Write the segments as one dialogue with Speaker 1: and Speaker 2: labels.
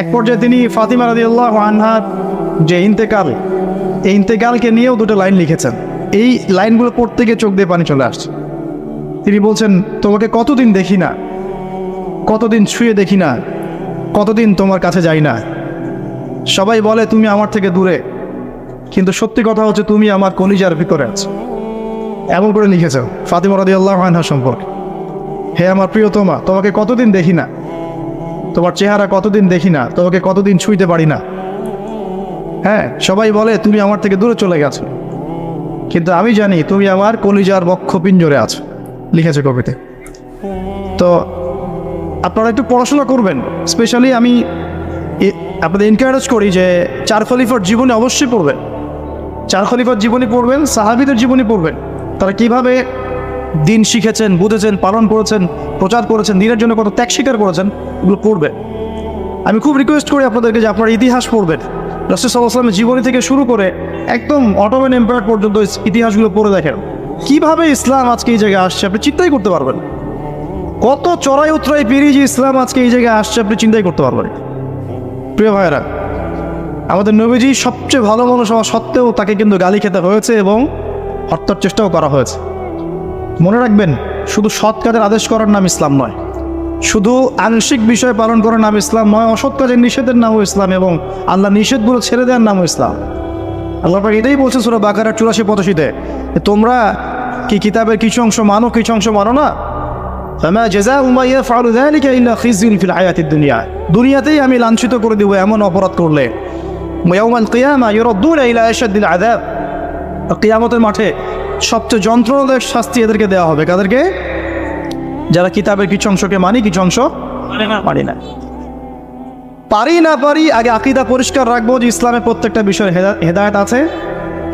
Speaker 1: এক পর্যায়ে তিনি ফাতিমা রাদিয়াল্লাহু আনহার যে ইন্তেকাল, এই ইন্তেকালকে নিয়েও দুটো লাইন লিখেছেন। এই লাইনগুলো পড়তে গিয়ে চোখ দিয়ে পানি চলে আসছে। তিনি বলছেন, তোমাকে কতদিন দেখি না, কতদিন ছুঁয়ে দেখি না, কতদিন তোমার কাছে যাই না। সবাই বলে তুমি আমার থেকে দূরে, কিন্তু সত্যি কথা হচ্ছে তুমি আমার কলিজার ভিতরে আছো। এমন করে লিখেছ ফাতিমা রাদিয়াল্লাহু আনহা সম্পর্কে। হে আমার প্রিয়তমা, তোমাকে কতদিন দেখি না, তোমার চেহারা কতদিন দেখি না, তোমাকে কতদিন ছুঁইতে পারি না। হ্যাঁ, সবাই বলে তুমি আমার থেকে দূরে চলে গেছো, কিন্তু আমি জানি তুমি আমার কলিজার বক্ষ পিঞ্জরে আছো, লিখেছে কবিতে। তো আপনারা একটু পড়াশোনা করবেন। স্পেশালি আমি আপনাদের এনকারেজ করি যে চার খলিফার জীবনী অবশ্যই পড়বেন। চার খলিফার জীবনী পড়বেন, সাহাবীদের জীবনী পড়বেন। তারা কিভাবে দিন শিখেছেন, বুঝেছেন, পালন করেছেন, প্রচার করেছেন, দিনের জন্য কত ত্যাগ স্বীকার করেছেন, এগুলো পড়বেন। আমি খুব রিকোয়েস্ট করি আপনাদেরকে যে আপনারা ইতিহাস পড়বেন। রাসূল সাল্লাল্লাহু আলাইহি ওয়াসাল্লামের জীবনী থেকে শুরু করে একদম অটোমান এম্পায়ার পর্যন্ত ইতিহাসগুলো পড়ে দেখেন কিভাবে ইসলাম আজকে এই জায়গায় আসছে। আপনি চিন্তাই করতে পারবেন কত চড়াই উতরাই পেরিয়ে যে ইসলাম আজকে এই জায়গায় আসছে, আপনি চিন্তাই করতে পারবেন। প্রিয় ভাইয়েরা, আমাদের নবীজি সবচেয়ে ভালো মানুষ হওয়া সত্ত্বেও তাকে কিন্তু গালি খেতে হয়েছে এবং হত্যার চেষ্টাও করা হয়েছে। মনে রাখবেন, শুধু সৎ কাজের আদেশ করার নাম ইসলাম নয়, শুধু আংশিক বিষয় পালন করার নাম ইসলাম নয়, অসৎ কাজের নিষেধের নামও ইসলাম, এবং আল্লাহ নিষেধগুলো ছেড়ে দেওয়ার নামও ইসলাম। আল্লাহ পাক এটাই বলছে সূরা বাকারার 84-85-তে, তোমরা কি কিতাবের কিছু অংশ মানো, কিছু অংশ মানো না। ফামা জাযাউ মা ইয়াফআলু যালিকা ইল্লা খিজয়ুন ফিল হায়াতিদ দুনিয়া, দুনিয়াতেই আমি লাঞ্ছিত করে দেব এমন অপরাধ করলে। ইয়াউমাল কিয়ামা ইউরাদ্দুনা ইলা আশাদ্দিল আযাব, কিয়ামতের মাঠে সবচেয়ে যন্ত্রণাদায়ক শাস্তি এদেরকে দেওয়া হবে। কাদেরকে? যারা কিতাবের কিছু অংশকে মানি, কিছু অংশ মানি না। পারি না পারি, আগে আকীদা পরিষ্কার রাখবো যে ইসলামের প্রত্যেকটা বিষয়ে হেদায়েত আছে,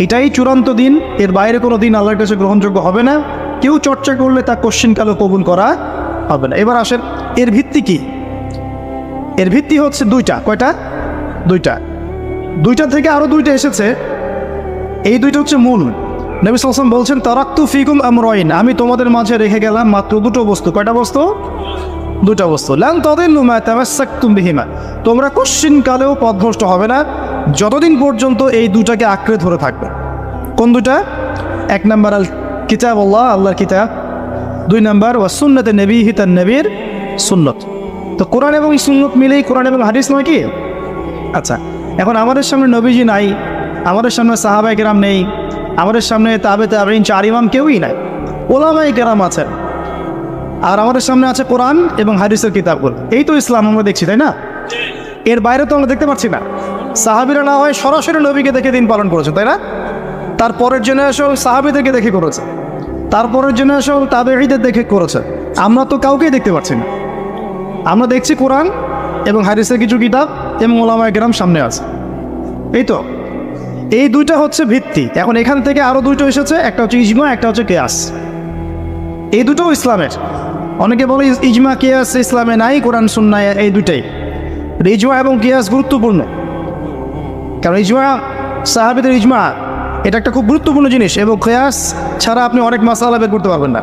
Speaker 1: এটাই চূড়ান্ত দিন। এর বাইরে কোনো দিন আল্লাহর কাছে গ্রহণযোগ্য হবে না। কেউ চর্চা করলে তা কোশ্চিনকালও কবুল করা হবে না। এবার আসেন, এর ভিত্তি কি? এর ভিত্তি হচ্ছে দুইটা। কয়টা? দুইটা। দুইটা থেকে আরও দুইটা এসেছে, এই দুইটা হচ্ছে মূল। নবী সাল্লাল্লাহু আলাইহি ওয়াসাল্লাম বলছেন, তারাকতু ফিকুম আমরাইন, আমি তোমাদের মাঝে রেখে গেলাম মাত্র দুটো বস্তু। কয়টা বস্তু? দুটা বস্তু। লান তাদিল্লু মা তামাসসাকতুম বিহিমা, তোমরা কোশ্চিনকালেও পথভ্রষ্ট হবে না যতদিন পর্যন্ত এই দুটাকে আঁকড়ে ধরে থাকবে। কোন দুটা? এক নাম্বার আল কিতাবুল্লাহ, আল্লাহর কিতাব। দুই নাম্বার ওয়া সুন্নাতে নবীহি, তার নবীর সুন্নত। তো কোরআন এবং সুন্নত মিলেই কোরআন এবং হাদিস নয় কি? আচ্ছা, এখন আমাদের সামনে নবীজি নাই, আমাদের সামনে সাহাবায়ে কেরাম নেই, আমাদের সামনে তাবে তাবেঈন, চার ইমাম কেউই নাই, ওলামায়ে কেরাম আছেন, আর আমাদের সামনে আছে কোরআন এবং হাদিসের কিতাবগুলো। এই তো ইসলাম আমরা দেখছি, তাই না? এর বাইরে তো আমরা দেখতে পাচ্ছি না। সাহাবীরা না হয় সরাসরি নবীকে দেখে দিন পালন করেছে, তাই না? তারপরের জেনারেশন সাহাবীদেরকে দেখে করেছে, তারপরের জেনারেশন তাবেঈদের দেখে করেছে। আমরা তো কাউকেই দেখতে পাচ্ছি না। আমরা দেখছি কোরআন এবং হাদিসের কিছু কিতাব এবং ওলামায়ে কেরাম সামনে আছে। এই তো, এই দুইটা হচ্ছে ভিত্তি। এখন এখান থেকে আরও দুটো এসেছে, একটা হচ্ছে ইজমা, একটা হচ্ছে কিয়াস। এই দুটোও ইসলামের। অনেকে বলে ইজমা কিয়াস ইসলামে নাই, কোরআন সুন্নায় এই দুটাই। ইজমা এবং কিয়াস গুরুত্বপূর্ণ, কারণ ইজমা, সাহাবীদের ইজমা, এটা একটা খুব গুরুত্বপূর্ণ জিনিস, এবং কিয়াস ছাড়া আপনি অনেক মাসালা বের করতে পারবেন না।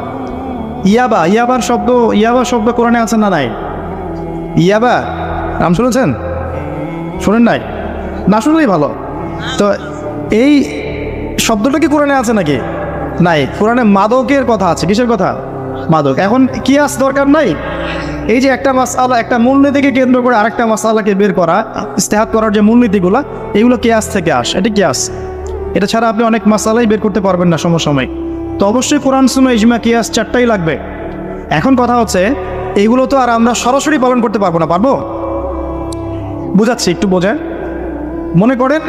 Speaker 1: ইয়াবার শব্দ কোরআনে আছে না নাই? ইয়াবা নাম শুনেছেন? শোনেন নাই? না শুনলেই ভালো। তো এই শব্দটা কি কোরআনে আছে নাকি? নাই। কোরআনে মাদকের কথা আছে। কিসের কথা? মাদক। এখন কিয়াস দরকার নাই। এই যে একটা মাসআলা, একটা মূলনীতিকে কেন্দ্র করে আরেকটা মাসআলাকে বের করা, ইস্তেহাদ করার যে মূলনীতিগুলো, এগুলো কিয়াস থেকে আসে। এটা কিয়াস। এটা ছাড়া আপনি অনেক মাসআলাই বের করতে পারবেন না সমসাময়িক। তো অবশ্যই কোরআন, সুন্নাহ, ইজমা, কিয়াস চারটাই লাগবে। এখন কথা হচ্ছে, এইগুলো তো আর আমরা সরাসরি পালন করতে পারবো না। পারবো? বুঝাচ্ছি, একটু বোঝেন। মনে করেন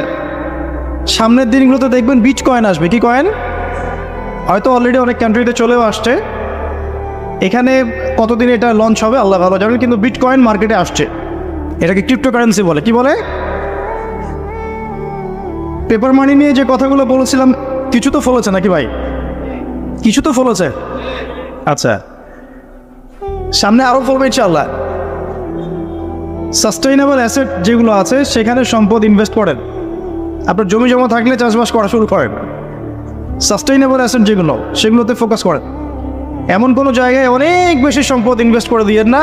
Speaker 1: সামনের দিনগুলোতে দেখবেন বিট কয়েন আসবে। কি কয়েন? হয়তো অলরেডি অনেক কান্ট্রিতে চলেও আসছে। এখানে কতদিন এটা লঞ্চ হবে আল্লাহ ভালো জানেন, কিন্তু বিট কয়েন মার্কেটে আসছে। এটাকে ক্রিপ্টোকারেন্সি বলে। কি বলে? পেপার মানি নিয়ে যে কথাগুলো বলেছিলাম, কিছু তো ফলেছে নাকি ভাই? কিছু তো ফলেছে। আচ্ছা, সামনে আরও ফলবে ইনশাআল্লাহ। সাস্টেইনেবল অ্যাসেট যেগুলো আছে, সেখানে সম্পদ ইনভেস্ট করেন। আপনার জমি জমা থাকলে চাষবাস করা শুরু করেন। সাস্টেইনেবল অ্যাসেট যেগুলো, সেগুলোতে ফোকাস করেন। এমন কোনো জায়গায় অনেক বেশি সম্পদ ইনভেস্ট করে দিয়েন না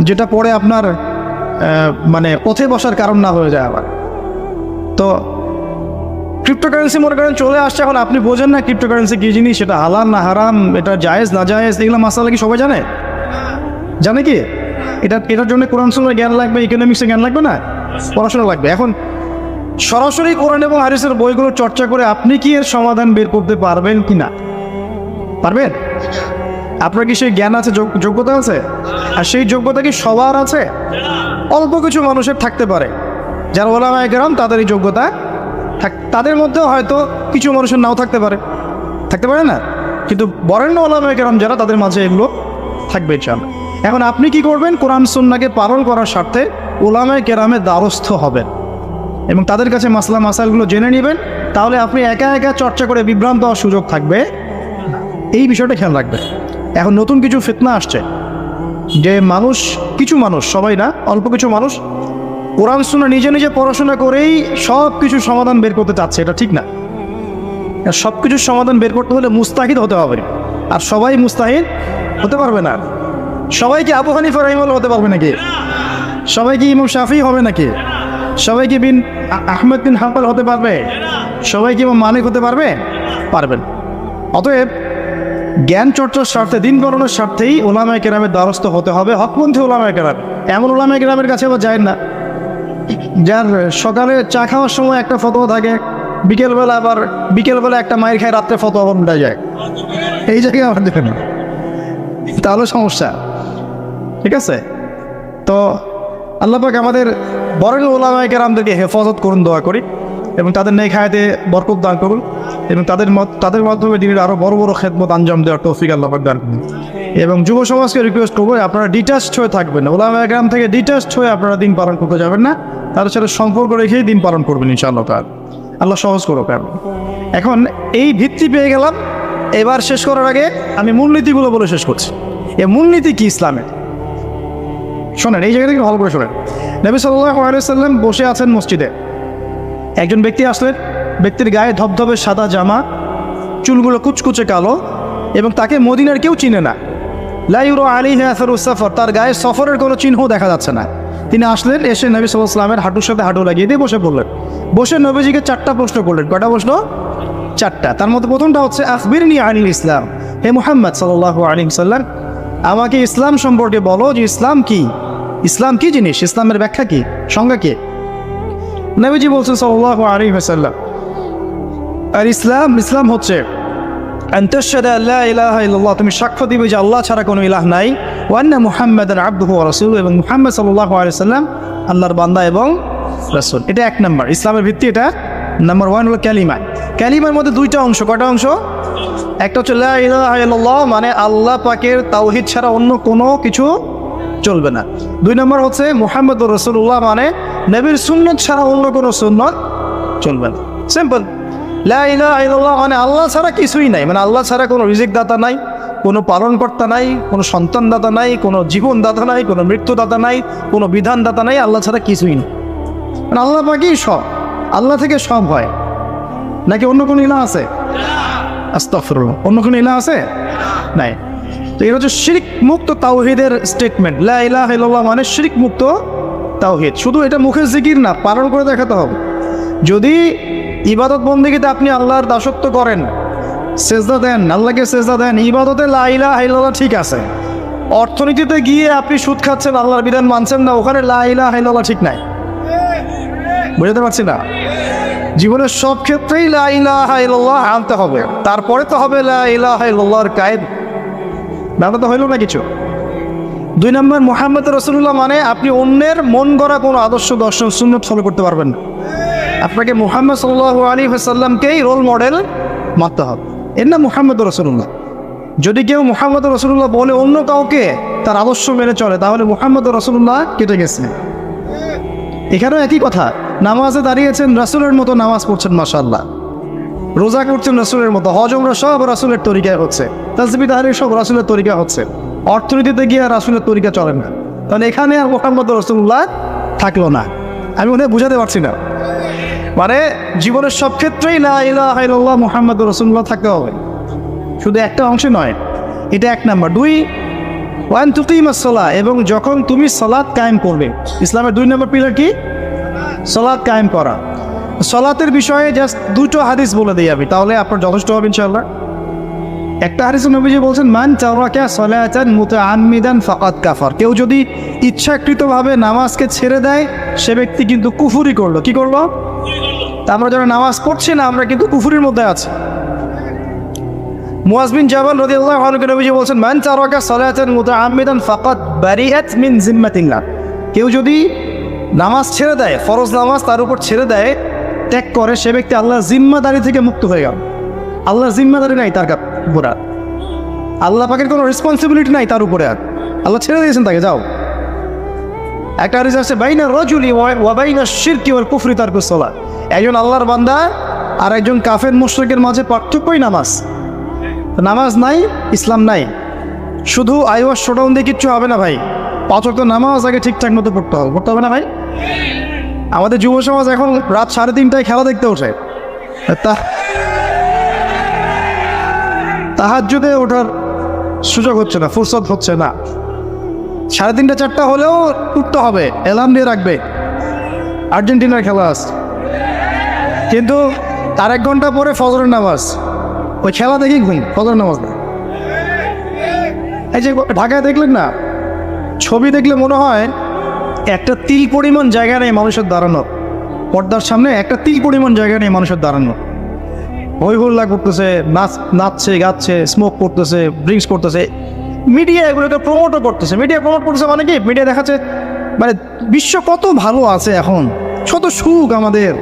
Speaker 1: যেটা পরে আপনার মানে পথে বসার কারণ না হয়ে যায় আবার। তো ক্রিপ্টোকারেন্সি মনে করেন চলে আসছে, এখন আপনি বোঝেন না ক্রিপ্টোকারেন্সি কী জিনিস, সেটা হালাল না হারাম, এটা জায়েজ না জায়েজ, এগুলো মাসালা কি সবাই জানে? জানে কি? এটার জন্য কোরআন সুন্নাহর জ্ঞান লাগবে, ইকোনমিক্সের জ্ঞান লাগবে না, পড়াশোনা লাগবে। এখন সরাসরি কোরআন এবং হাদিসের বইগুলো চর্চা করে আপনি কি এর সমাধান বের করতে পারবেন কি না? পারবেন? আপনার কি সেই জ্ঞান আছে, যোগ্যতা আছে? আর সেই যোগ্যতা কি সবার আছে? অল্প কিছু মানুষের থাকতে পারে, যারা ওলামায়ে কেরাম তাদের এই যোগ্যতা তাদের মধ্যেও হয়তো কিছু মানুষের নাও থাকতে পারে না, কিন্তু বরেণ্য ওলামায়ে কেরাম যারা, তাদের মাঝে এগুলো থাকবে ইনশাআল্লাহ। এখন আপনি কি করবেন? কোরআন সুন্নাহকে পালন করার স্বার্থে ওলামায়ে কেরামের দ্বারস্থ হবেন এবং তাদের কাছে মাসলা মাসাইলগুলো জেনে নেবেন। তাহলে আপনি একা একা চর্চা করে বিভ্রান্ত হওয়ার সুযোগ থাকবে, এই বিষয়টা খেয়াল রাখবেন। এখন নতুন কিছু ফিতনা আসছে যে কিছু মানুষ, সবাই না, অল্প কিছু মানুষ কোরআন সুন্নাহ নিজে নিজে পড়াশোনা করেই সব কিছুর সমাধান বের করতে চাচ্ছে। এটা ঠিক না। সব কিছুর সমাধান বের করতে হলে মুস্তাহিদ হতে হবে, আর সবাই মুস্তাহিদ হতে পারবে না। সবাই কি আবু হানিফা রাহিমাহুল্লাহ হতে পারবে নাকি? সবাই কি ইমাম শাফি হবে নাকি? সবাই কি আহমেদ বিন হাম্বল হতে পারবে? সবাই কি ইমাম মালিক হতে পারবে? পারবেন। অতএব জ্ঞান চর্চার স্বার্থে, দিন পালনের স্বার্থেই ওলামায়ে কেরামের দ্বারস্থ হতে হবে, হকপন্থী ওলামায়ে কেরাম। এমন ওলামায়ে কেরামের কাছে আবার যায় না যার সকালে চা খাওয়ার সময় একটা ফতোয়া থাকে, বিকেলবেলা একটা মায়ের খায়, রাত্রে ফতোয়া উল্টা যায়। এই জায়গায় আমার দেখেন, তাহলে সমস্যা। ঠিক আছে? তো আল্লাহ পাক আমাদের বরেণ্য ওলামায়ে কেরামদেরকে হেফাজত করুন, দোয়া করি, এবং তাদের নেক হায়াতে বরকত দান করুন, এবং তাদের মাধ্যমে দিনের আরও বড় বড় খেদমত আঞ্জাম দেওয়ার তৌফিক আল্লাহ পাক দান করুন। এবং যুব সমাজকে রিকোয়েস্ট করবো, আপনারা ডিটাচড হয়ে থাকবেন না, ওলামায়ে কেরাম থেকে ডিটাচড হয়ে আপনারা দিন পালন করতে যাবেন না, তাদের সাথে সম্পর্ক রেখেই দিন পালন করবেন ইনশাআল্লাহ তাআলা। আল্লাহ সহজ করুক। এখন এই ভিত্তি পেয়ে গেলাম, এবার শেষ করার আগে আমি মূলনীতিগুলো বলে শেষ করছি। এই মূলনীতি কি ইসলামের? শোনেন, এই জায়গা থেকে ভালো করে শোনেন। নবী সাল্লাল্লাহু আলাইহি ওয়াসাল্লাম বসে আছেন মসজিদে, একজন ব্যক্তি আসলেন, ব্যক্তির গায়ে ধবধবে সাদা জামা, চুলগুলো কুচকুচে কালো, এবং তাকে মদিনার কেউ চিনে না। লা ইউরা আলাইহি আসারুস সাফর, তার গায়ে সফরের কোনো চিহ্ন দেখা যাচ্ছে না। তিনি আসলেন, এসে নবী সাল্লাল্লাহু আলাইহি ওয়াসাল্লামের হাঁটুর সাথে হাঁটু লাগিয়ে দিয়ে বসে পড়লেন। বসে নবীজিকে 4টা প্রশ্ন করলেন। কয়টা প্রশ্ন? 4টা। তার মধ্যে প্রথমটা হচ্ছে, আখবিরনি আনিল ইসলাম, হে মুহাম্মদ সাল্লাল্লাহু আলাইহি ওয়াসাল্লাম, আমাকে ইসলাম সম্পর্কে বলো, যে ইসলাম কি, ইসলাম কি জিনিস, ইসলামের ব্যাখ্যা কি, সংজ্ঞা কি? নবীজি বলছেন সাল্লাল্লাহু আলাইহি ওয়াসাল্লাম, আর ইসলাম হচ্ছে আন তাশহাদা লা ইলাহা ইল্লাল্লাহ, তুমি সাক্ষ্য দিবে যে আল্লাহ ছাড়া কোনো ইলাহ নাই, ওয়া আন্না মুহাম্মাদান আবদুহু ওয়া রাসূলুহু, এবং মুহাম্মদ সাল্লাল্লাহু আলাইহি ওয়াসাল্লাম আল্লাহর বান্দা এবং রাসূল। এটা 1 নম্বর ইসলামের ভিত্তি। এটা নাম্বার 1 হলো কালিমা। কালিমার মধ্যে 2টা অংশ। কয়টা অংশ? একটা হচ্ছে লা ইলাহা ইল্লাল্লাহ, মানে আল্লাহ পাকের তাওহীদ ছাড়া অন্য কোনো কিছু চলবে না। 2 নম্বর হচ্ছে মুহাম্মদুর রাসূলুল্লাহ, মানে নবীর সুন্নাত ছাড়া অন্য কোনো সুন্নাত চলবে না। সিম্পল। লা ইলাহা ইল্লাল্লাহ মানে আল্লাহ ছাড়া কিছুই নাই, মানে আল্লাহ ছাড়া কোনো রিজিক দাতা নাই, কোনো পালনকর্তা নাই, কোনো সন্তান দাতা নাই, কোনো জীবন দাতা নাই, কোনো মৃত্যু দাতা নাই, কোনো বিধান দাতা নাই, আল্লাহ ছাড়া কিছুই নেই। মানে আল্লাহ পাকই সব, আল্লাহ থেকে সব হয়। নাকি অন্য কোনো ইলাহ আছে? আস্তাগফিরুল্লাহ, অন্য কোনো ইলাহ আছে? নাই। তো এটা হচ্ছে শিরক মুক্ত তাওহীদের স্টেটমেন্ট। লা ইলাহা ইল্লাল্লাহ মানে শিরক মুক্ত তাওহীদ। শুধু এটা মুখের জিকির না, পালন করে দেখাতে হবে। যদি ইবাদত বন্দেগীতে আপনি আল্লাহর দাসত্ব করেন, সেজদা দেন, আল্লাহকে সেজদা দেন, ইবাদতে লা ইলাহা ইল্লাল্লাহ ঠিক আছে, অর্থনীতিতে গিয়ে আপনি সুদ খাচ্ছেন, আল্লাহর বিধান মানছেন না, ওখানে লা ইলাহা ইল্লাল্লাহ ঠিক নাই। বুঝতে পারছি না? জীবনের সব ক্ষেত্রেই লা ইলাহা ইল্লাল্লাহ আনতে হবে, তারপরে তো হবে লা ইলাহা ইল্লাল্লাহর কায়েদ। ব্যাপার তো হইল না কিছু। 2 নম্বর মুহাম্মদ রাসূলুল্লাহ মানে আপনি অন্যের মন গড়া কোনো আদর্শ, দর্শন, সুন্নাত ফলো করতে পারবেন না। আপনাকে মুহাম্মদ সাল্লাল্লাহু আলাইহি ওয়াসাল্লামকেই রোল মডেল মানতে হবে। এর নাম মুহাম্মদ রাসূলুল্লাহ। যদি কেউ মুহাম্মদ রাসূলুল্লাহ বলে অন্য কাউকে তার আদর্শ মেনে চলে, তাহলে মুহাম্মদ রাসূলুল্লাহ কেটে গেছে। এখানেও একই কথা, নামাজে দাঁড়িয়েছেন, রাসূলের মতো নামাজ পড়ছেন মাশাআল্লাহ, রোজা করছেন রাসূলের মতো, হজ উমরা সব রাসূলের তরিকায় হচ্ছে, তাসবিহ তাহলিল সব রাসূলের তরিকা হচ্ছে, অর্থনীতিতে গিয়ে রাসূলের তরিকা চলে না, তাহলে এখানে আর মুহাম্মদ রাসূলুল্লাহ থাকলো না। আমি মনে হয় বুঝাতে পারছি না। মানে জীবনের সব ক্ষেত্রেই লা ইলাহা ইল্লাল্লাহ মুহাম্মদুর রাসূলুল্লাহ থাকতে হবে, শুধু একটা অংশে নয়। এটা 1 নাম্বার। 2, ওয়ান তুকিমাস সালাহ, এবং যখন তুমি সালাত কায়েম করবে। ইসলামের 2 নম্বর পিলার কি? সালাত কায়েম করা। সালাতের বিষয়ে জাস্ট 2টো হাদিস বলে দিই আমি, তাহলে আপনার যথেষ্ট হবে ইনশাআল্লাহ। একটা হাদিসে নবীজি বলছেন, মান তারাকা সালাতান মুতাআম্মিদান ফাকাদ কাফার। কেউ যদি ইচ্ছাকৃতভাবে নামাজকে ছেড়ে দেয়, সে ব্যক্তি কিন্তু কুফরি করলো। কি করলো? তা আমরা যারা নামাজ পড়ছি না, আমরা কিন্তু কুফরির মধ্যে আছি। মুয়াজ বিন জাবাল রাদিয়াল্লাহু আনহু নবীজি বলছেন, মান তারাকা সালাতান মুতাআম্মিদান ফাকাদ বারিআত মিন জিম্মাতিল্লাহ। কেউ যদি নামাজ ছেড়ে দেয়, ফরজ নামাজ তার উপর ছেড়ে দেয়, ত্যাগ করে, সে ব্যক্তি আল্লাহর জিম্মাদারি থেকে মুক্ত হয়ে গেল। আল্লাহর জিম্মাদারি নাই তার উপরে, আল্লাহ পাকের কোনো রেসপন্সিবিলিটি নাই তার উপরে, আর আল্লাহ ছেড়ে দিয়েছেন তাকে, যাও। একটা হাদিস আছে, বাইনা রাজুলি ওয়া বাইনা শিরকি ওয়াল কুফরি তারকুস সালাত। একজন আল্লাহর বান্দা আর একজন কাফের মুশরিকের মাঝে পার্থক্যই নামাজ। নামাজ নাই, ইসলাম নাই। শুধু আইওয়াস শোডাউন দিয়ে কিচ্ছু হবে না ভাই। 5 ওয়াক্ত নামাজ আগে ঠিকঠাক মতো পড়তে হবে না ভাই। আমাদের যুব সমাজ এখন রাত 3:30টায় খেলা দেখতে ওঠে, তাহাজ্জুদে ওঠার সুযোগ হচ্ছে না, ফুরসত হচ্ছে না। 3:30 4টা হলেও উঠতে হবে, অ্যালার্ম দিয়ে রাখবে, আর্জেন্টিনার খেলা আছে। কিন্তু তার 1 ঘন্টা পরে ফজরের নামাজ, ওই খেলা দেখি ঘুম, ফজরের নামাজ না। এই যে ঢাকায় দেখলেন না, ছবি দেখলে মনে হয় একটা তিল পরিমাণ জায়গা নেই মানুষের দাঁড়ানো। পর্দার সামনে একটা তিল পরিমাণ জায়গা নেই মানুষের দাঁড়ানো। হই হল্লা করতেছে, নাচছে, গাচ্ছে, স্মোক করতেছে, ড্রিঙ্কস করতেছে। মিডিয়া এগুলোকে প্রমোটও করতেছে। মিডিয়া প্রমোট করতেছে মানে কি? মিডিয়া দেখাচ্ছে মানে বিশ্ব কত ভালো আছে এখন, কত সুখ আমাদের।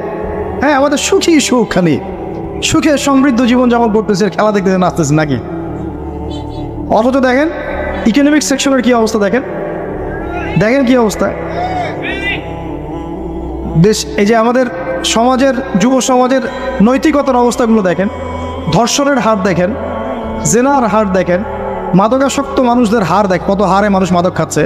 Speaker 1: হ্যাঁ, আমাদের সুখী সুখ, খালি সুখে সমৃদ্ধ জীবন যাপন করতেছে, খেলা দেখতেছে, নাচতেছে নাকি। অথচ দেখেন ইকোনমিক সেকশনের কি অবস্থা, দেখেন কি অবস্থা দেশ। এই যে আমাদের সমাজের, যুব সমাজের নৈতিকতার অবস্থাগুলো দেখেন, ধর্ষণের হার দেখেন, জেনার হার দেখেন, মাদকাসক্ত মানুষদের হার দেখেন, কত হারে মানুষ মাদক খাচ্ছে,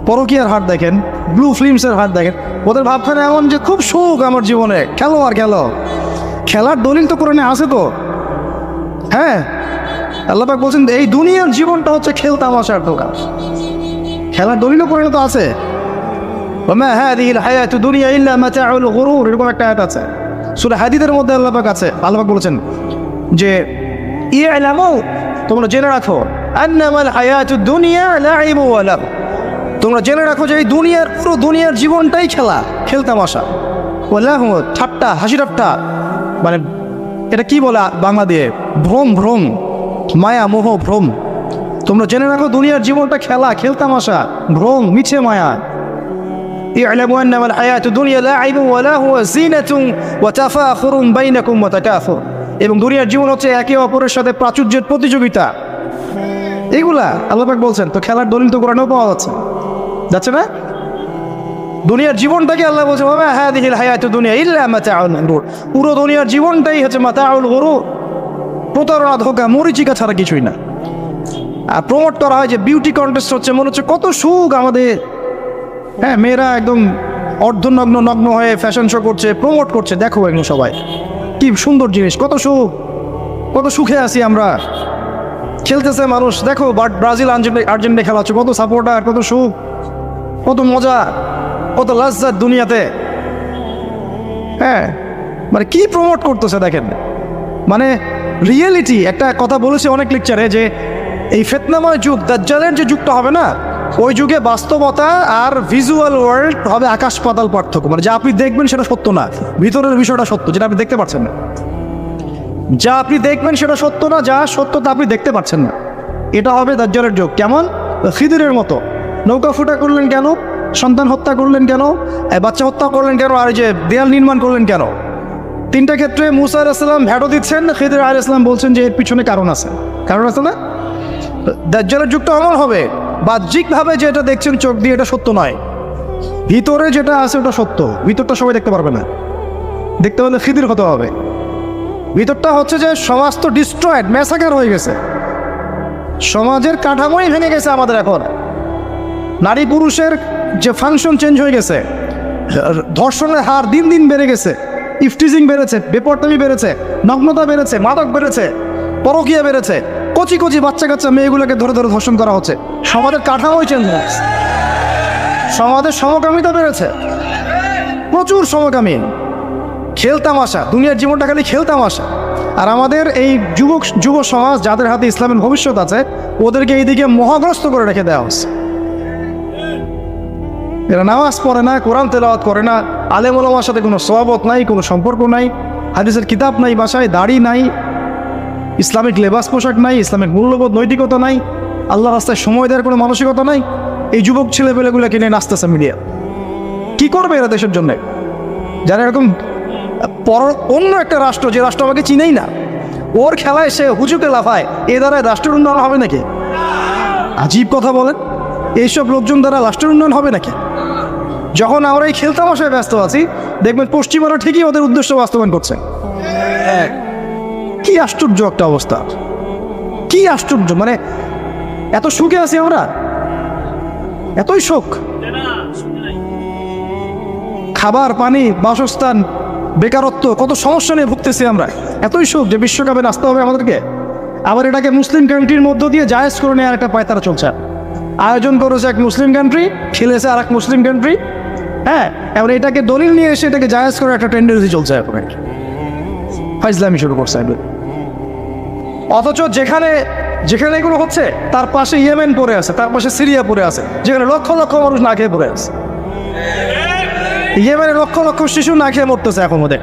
Speaker 1: পরকীয়ার হার দেখেন, ব্লু ফিল্মসের হার দেখেন। ওদের ভাবছেন এমন যে খুব সুখ আমার জীবনে, খেলো আর খেলো। খেলার দলিল তো কোরআনে আছে তো। হ্যাঁ, আল্লাহ পাক বলছেন এই দুনিয়ার জীবনটা হচ্ছে খেল তামাশার দোকান। খেলার দলিলও কোরআনে তো আছে। ওমা হাদিহিল হায়াতু দুনিয়া ইল্লা মাতাউল গুরুর, এরকম একটা আয়াত আছে সূরা হাদীদের মধ্যে। আল্লাহ পাক আছে, আল্লাহ পাক বলেছেন যে ইলামু, তোমরা জেনে রাখো, আন্নামাল হায়াতু দুনিয়া লাইবু ওয়া লাহু, তোমরা জেনে রাখো যে এই পুরো দুনিয়ার জীবনটাই খেল তামাশা। ওয়া লাহু, ঠাট্টা, হাসি ঠাট্টা, মানে এটা কি বলে বাংলা দিয়ে, ভ্রম, মায়া, মোহ, ভ্রম। তোমরা জেনে রাখো দুনিয়ার জীবনটা খেল তামাশা, ভ্রম, মিছে মায়া। ই'লামু আন্নামাল হায়াতু দুনিয়া লাইবু ওয়া লাহু ওয়া জিনাতুন ওয়া তাফাখুরুন বাইনাকুম ওয়া তাকাসুর, এবং দুনিয়ার জীবন হচ্ছে একে অপরের সাথে প্রাচুর্যের প্রতিযোগিতা। এইগুলা আল্লাহ পাক বলছেন। তো খেলার দলিল তো কোরআনেও পাওয়া যাচ্ছে না? দুনিয়ার জীবনটাকে আল্লাহ বলছে ওমা হাদিহিল হায়াতু দুনিয়া ইল্লা মাতাউল গুরুর, পুরো দুনিয়ার জীবনটাই হচ্ছে মাতাউল গুরুর, প্রতারণা, ধোঁকা, মরিচিকা ছাড়া কিছুই না। আর প্রমোট করা হয় যে বিউটি কন্টেস্ট হচ্ছে, মনে হচ্ছে কত সুখ আমাদের। হ্যাঁ, মেয়েরা একদম নগ্ন হয়ে ফ্যাশন শো করছে, প্রমোট করছে, দেখো এগুলো সবাই কি সুন্দর জিনিস, কত সুখ, কত সুখে আছি আমরা। খেলতেছে মানুষ, দেখো ব্রাজিল আর্জেন্টিনা খেলা হচ্ছে, কত সাপোর্টার, কত সুখ, কত মজা, কত লাজ্জাত দুনিয়াতে। হ্যাঁ, মানে কি প্রমোট করতেছে দেখেন। মানে রিয়েলিটি, একটা কথা বলেছে অনেক লেকচারে যে এই ফিতনাময় যুগ, দাজ্জালের যে যুগটা হবে না, ওই যুগে বাস্তবতা আর ভিজুয়াল ওয়ার্ল্ড হবে আকাশ পাতাল পার্থক্য। মানে যা আপনি দেখবেন সেটা সত্য না, ভিতরের বিষয়টা সত্য, যেটা আপনি দেখতে পাচ্ছেন না। যা আপনি দেখবেন সেটা সত্য না, যা সত্য তা আপনি দেখতে পাচ্ছেন না। এটা হবে দাজ্জালের যুগ। কেমন? খিদিরের মতো। নৌকা ফুটা করলেন কেন? সন্তান হত্যা করলেন কেন? বাচ্চা হত্যা করলেন কেন? আর যে দেয়াল নির্মাণ করলেন কেন? 3টা ক্ষেত্রে মুসা আলাইহিস সালাম ভ্যাটো দিচ্ছেন, খিদির আলাইহিস সালাম বলছেন যে এর পিছনে কারণ আছে না? দাজ্জালের যুগটা এমন হবে, বাহ্যিকভাবে যেটা দেখছেন চোখ দিয়ে এটা সত্য নয়, ভিতরে যেটা আছে ওটা সত্য। ভিতরটা সবাই দেখতে পারবে না, দেখতে হলে খিদির হতে হবে। ভিতরটা হচ্ছে যে সমাজ তো ডিস্ট্রয়েড, ম্যাসাকার হয়ে গেছে, সমাজের কাঠামোই ভেঙে গেছে আমাদের। এখন নারী পুরুষের যে ফাংশন চেঞ্জ হয়ে গেছে, ধর্ষণের হার দিন দিন বেড়ে গেছে, ইফটিজিং বেড়েছে, বেপরতামি বেড়েছে, নগ্নতা বেড়েছে, মাদক বেড়েছে, পরকীয়া বেড়েছে, কচি কচি বাচ্চা কাচ্চা মেয়েগুলোকে ধরে ধরে ধর্ষণ করা হচ্ছে। সমাজের কাঠামোই চেঞ্জ হচ্ছে, সমাজের সমকামিতা বেড়েছে, প্রচুর সমকামী, খেলতামাশা, দুনিয়ার জীবনটা খালি খেলতামাশা। আর আমাদের এই যুব সমাজ যাদের হাতে ইসলামের ভবিষ্যৎ আছে, ওদেরকে এইদিকে মহাগ্রস্ত করে রেখে দেওয়া হচ্ছে। এরা নামাজ পড়ে না, কোরআন তেলাওয়াত করে না, আলেম ওলামার সাথে কোনো সহবত নাই, কোনো সম্পর্ক নাই, হাদিসের কিতাব নাই বাসায়, দাড়ি নাই, ইসলামিক লেবাস পোশাক নাই, ইসলামিক মূল্যবোধ নৈতিকতা নাই, আল্লাহ রাস্তায় সময় দেওয়ার কোনো মানসিকতা নাই। এই যুবক ছেলেপেলেগুলোকে নিয়ে নাচতেছে মিডিয়া। কি করবে এরা দেশের জন্যে? যারা এরকম অন্য একটা রাষ্ট্র, যে রাষ্ট্র আমাকে চিনেই না, ওর খেলায় সে হুজুকে লাফায়, এ দ্বারা রাষ্ট্রের উন্নয়ন হবে নাকি? আজীব কথা বলেন, এইসব লোকজন দ্বারা রাষ্ট্রের উন্নয়ন হবে নাকি? যখন আমরা এই খেলতামাশায় ব্যস্ত আছি, দেখবেন পশ্চিমারা ঠিকই ওদের উদ্দেশ্য বাস্তবায়ন করছে। কি আশ্চর্য একটা অবস্থা, কি আশ্চর্য! মানে এত সুখে আছি আমরা, এতই সুখ, খাবার, পানি, বাসস্থান, বেকারত্ব, কত সমস্যা নিয়ে ভুগতেছি আমরা, এতই সুখ যে বিশ্বকাপে নাচতে হবে আমাদেরকে। আবার এটাকে মুসলিম কান্ট্রির মধ্য দিয়ে জায়েজ করে নেওয়ার একটা পায়তারা চলছে। আয়োজন করেছে এক মুসলিম কান্ট্রি, খেলেছে আর এক মুসলিম কান্ট্রি। হ্যাঁ, এবার এটাকে দলিল নিয়ে এসে এটাকে জায়েজ করে একটা টেন্ডেন্সি চলছে এখন, ফাইজলামি শুরু করছে। অথচ যেখানে যেখানে এগুলো হচ্ছে, তার পাশে ইয়েমেন পড়ে আছে, তার পাশে সিরিয়া পড়ে আছে, যেখানে লক্ষ লক্ষ মানুষ না খেয়ে পড়ে আছে। ইয়েমেনের লক্ষ লক্ষ শিশু না খেয়ে মরতেছে এখন ওদের।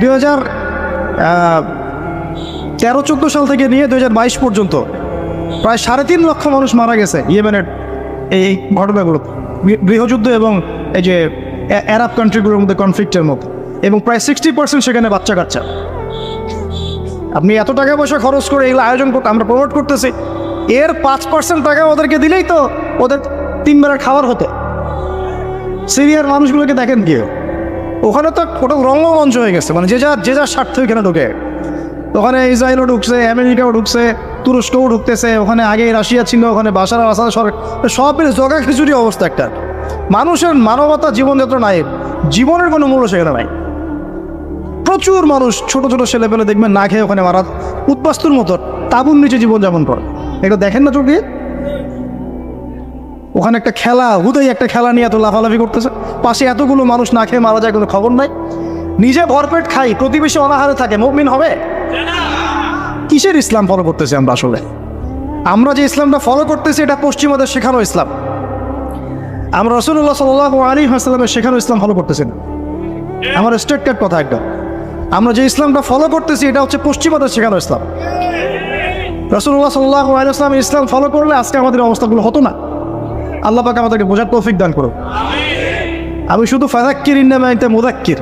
Speaker 1: 2013-14 সাল থেকে নিয়ে 2022 পর্যন্ত প্রায় 3.5 লক্ষ মানুষ মারা গেছে ইয়েমেনের এই ঘটনাগুলো, গৃহযুদ্ধ এবং এই যে আরব কান্ট্রিগুলোর মধ্যে কনফ্লিক্টের মধ্যে, এবং প্রায় 60% সেখানে বাচ্চা কাচ্চা। আপনি এত টাকা পয়সা খরচ করে এগুলো আয়োজন করতে, আমরা প্রমোট করতেছি, এর 5% টাকা ওদেরকে দিলেই তো ওদের 3 বেলার খাবার হতো। সিরিয়ার মানুষগুলোকে দেখেন কি, ওখানে তো টোটাল রঙ্গমঞ্চ হয়ে গেছে, মানে যে যার স্বার্থ এখানে ঢুকে। ওখানে ইসরায়েলও ঢুকছে, আমেরিকাও ঢুকছে, তুরস্কও ঢুকতেছে, ওখানে আগে রাশিয়া ছিল, ওখানে বাশার আল আসাদ সরকার, সব মিলে জগা খিচুড়ি অবস্থা একটা। মানুষের মানবতা, জীবনযাত্রা নাই, জীবনের কোনো মূল্য সেখানে নাই। প্রচুর মানুষ, ছোট ছোট ছেলেপেলে দেখবেন না খেয়ে ওখানে মারা, উদ্বাস্তুর মতো তাঁবুর নিচে জীবনযাপন করে। এটা দেখেন না চোখে? ওখানে একটা খেলা, হুদাই একটা খেলা নিয়ে এত লাফালাফি করতেছে, পাশে এতগুলো মানুষ না খেয়ে মারা যায়, কোনো খবর নাই। নিজে ভরপেট খাই, প্রতিবেশী অনাহারে থাকে, মুমিন হবে? কিসের ইসলাম ফলো করতেছি আমরা আসলে? আমরা যে ইসলামটা ফলো করতেছি এটা পশ্চিমাদের শেখানো ইসলাম। আমরা রাসূলুল্লাহ সাল্লাল্লাহু আলাইহি ওয়াসাল্লামের শেখানো ইসলাম ফলো করতেছি না। আমার স্ট্রেট কাট কথা একদম, আমরা যে ইসলামটা ফলো করতেছি এটা হচ্ছে পশ্চিমাদের শেখানো ইসলাম। রাসূলুল্লাহ সাল্লাল্লাহু আলাইহি ওয়াসাল্লাম ইসলাম ফলো করলে আজকে আমাদের অবস্থাগুলো হতো না। আল্লাহ পাক আমাদেরকে বোঝার তৌফিক দান করুন। আমি শুধু ফাযাক্কির ইন্নামা আনতা মুযাক্কির,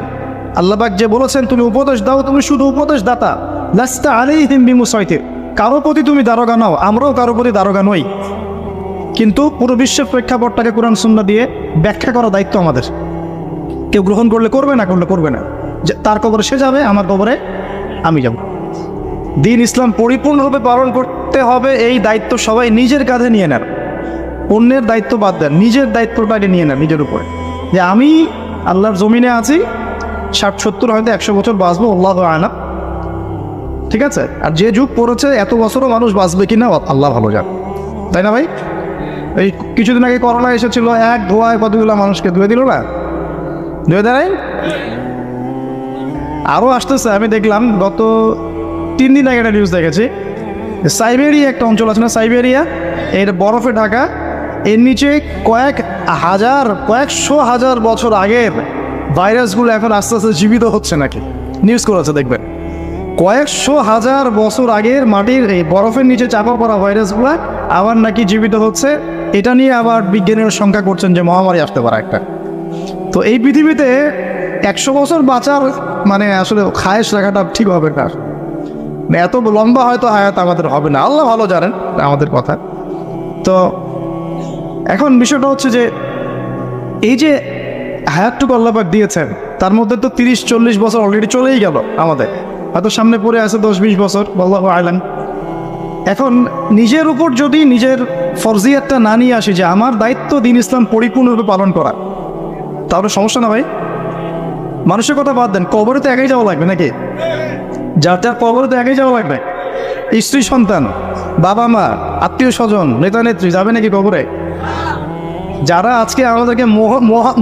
Speaker 1: আল্লাহ পাক যে বলেছেন তুমি উপদেশ দাও, তুমি শুধু উপদেশ দাতা, লাস্তা আলাইহিম বিমুসাইতির, কারো প্রতি তুমি দারোগা নাও, আমরাও কারো প্রতি দারোগা নই। কিন্তু পুরো বিশ্বের প্রেক্ষাপটটাকে কোরআন সুন্নাহ দিয়ে ব্যাখ্যা করার দায়িত্ব আমাদের। কেউ গ্রহণ করলে করবে, না করলে করবে না। তার কবরে সে যাবে, আমার কবরে আমি যাব। দিন ইসলাম পরিপূর্ণরূপে পালন করতে হবে, এই দায়িত্ব সবাই নিজের কাঁধে নিয়ে নেন। অন্যের দায়িত্ব বাদ দেন, নিজের দায়িত্বটাকে নিয়ে নেন নিজের উপরে, যে আমি আল্লাহর জমিনে আছি, 60-70 হয়তো 100 বছর বাঁচবো, আল্লাহু আ'লাম, ঠিক আছে? আর যে যুগ পড়েছে এত বছরও মানুষ বাঁচবে কিনা আল্লাহ ভালো জান, তাই না ভাই? এই কিছুদিন আগে করোনা এসেছিল, এক ধোয়ায় কতগুলো মানুষকে ধুয়ে দিল না, ধুয়ে দেয়। আরও আসতেছে, আমি দেখলাম গত 3 দিন আগে একটা নিউজ দেখেছি, সাইবেরিয়া একটা অঞ্চল আছে না, সাইবেরিয়া, এর বরফে ঢাকা, এর নিচে কয়েকশো হাজার বছর আগের ভাইরাসগুলো এখন আস্তে আস্তে জীবিত হচ্ছে নাকি, নিউজ করেছে দেখবেন। কয়েকশো হাজার বছর আগের মাটির এই বরফের নিচে চাপা পড়া ভাইরাসগুলো আবার নাকি জীবিত হচ্ছে। এটা নিয়ে আবার বিজ্ঞানীরা শঙ্কা করছেন যে মহামারী আসতে পারে একটা। তো এই পৃথিবীতে 100 বছর বাঁচার মানে আসলে খায়েশ রাখাটা ঠিক হবে না, এত লম্বা হয়তো হায়াত আমাদের হবে না, আল্লাহ ভালো জানেন আমাদের কথা। তো এখন বিষয়টা হচ্ছে যে এই যে হায়াতটুকু আল্লাহ পাক দিয়েছেন, তার মধ্যে তো 30-40 বছর অলরেডি চলেই গেল আমাদের, হয়তো সামনে পড়ে আছে 10-20 বছর, আল্লাহু আ'লাম। এখন নিজের উপর যদি নিজের ফরজিয়াতটা না নিয়ে আসি যে আমার দায়িত্ব দিন ইসলাম পরিপূর্ণরূপে পালন করা, তাহলে সমস্যা না ভাই? মানুষের কথা বাদ দেন, কবরে তো একাই যাওয়া লাগবে নাকি? যার কবরে তো একাই যাওয়া লাগবে। স্ত্রী সন্তান, বাবা মা, আত্মীয় স্বজন, নেতা নেত্রী যাবে নাকি কবরে? যারা আজকে আমাদেরকে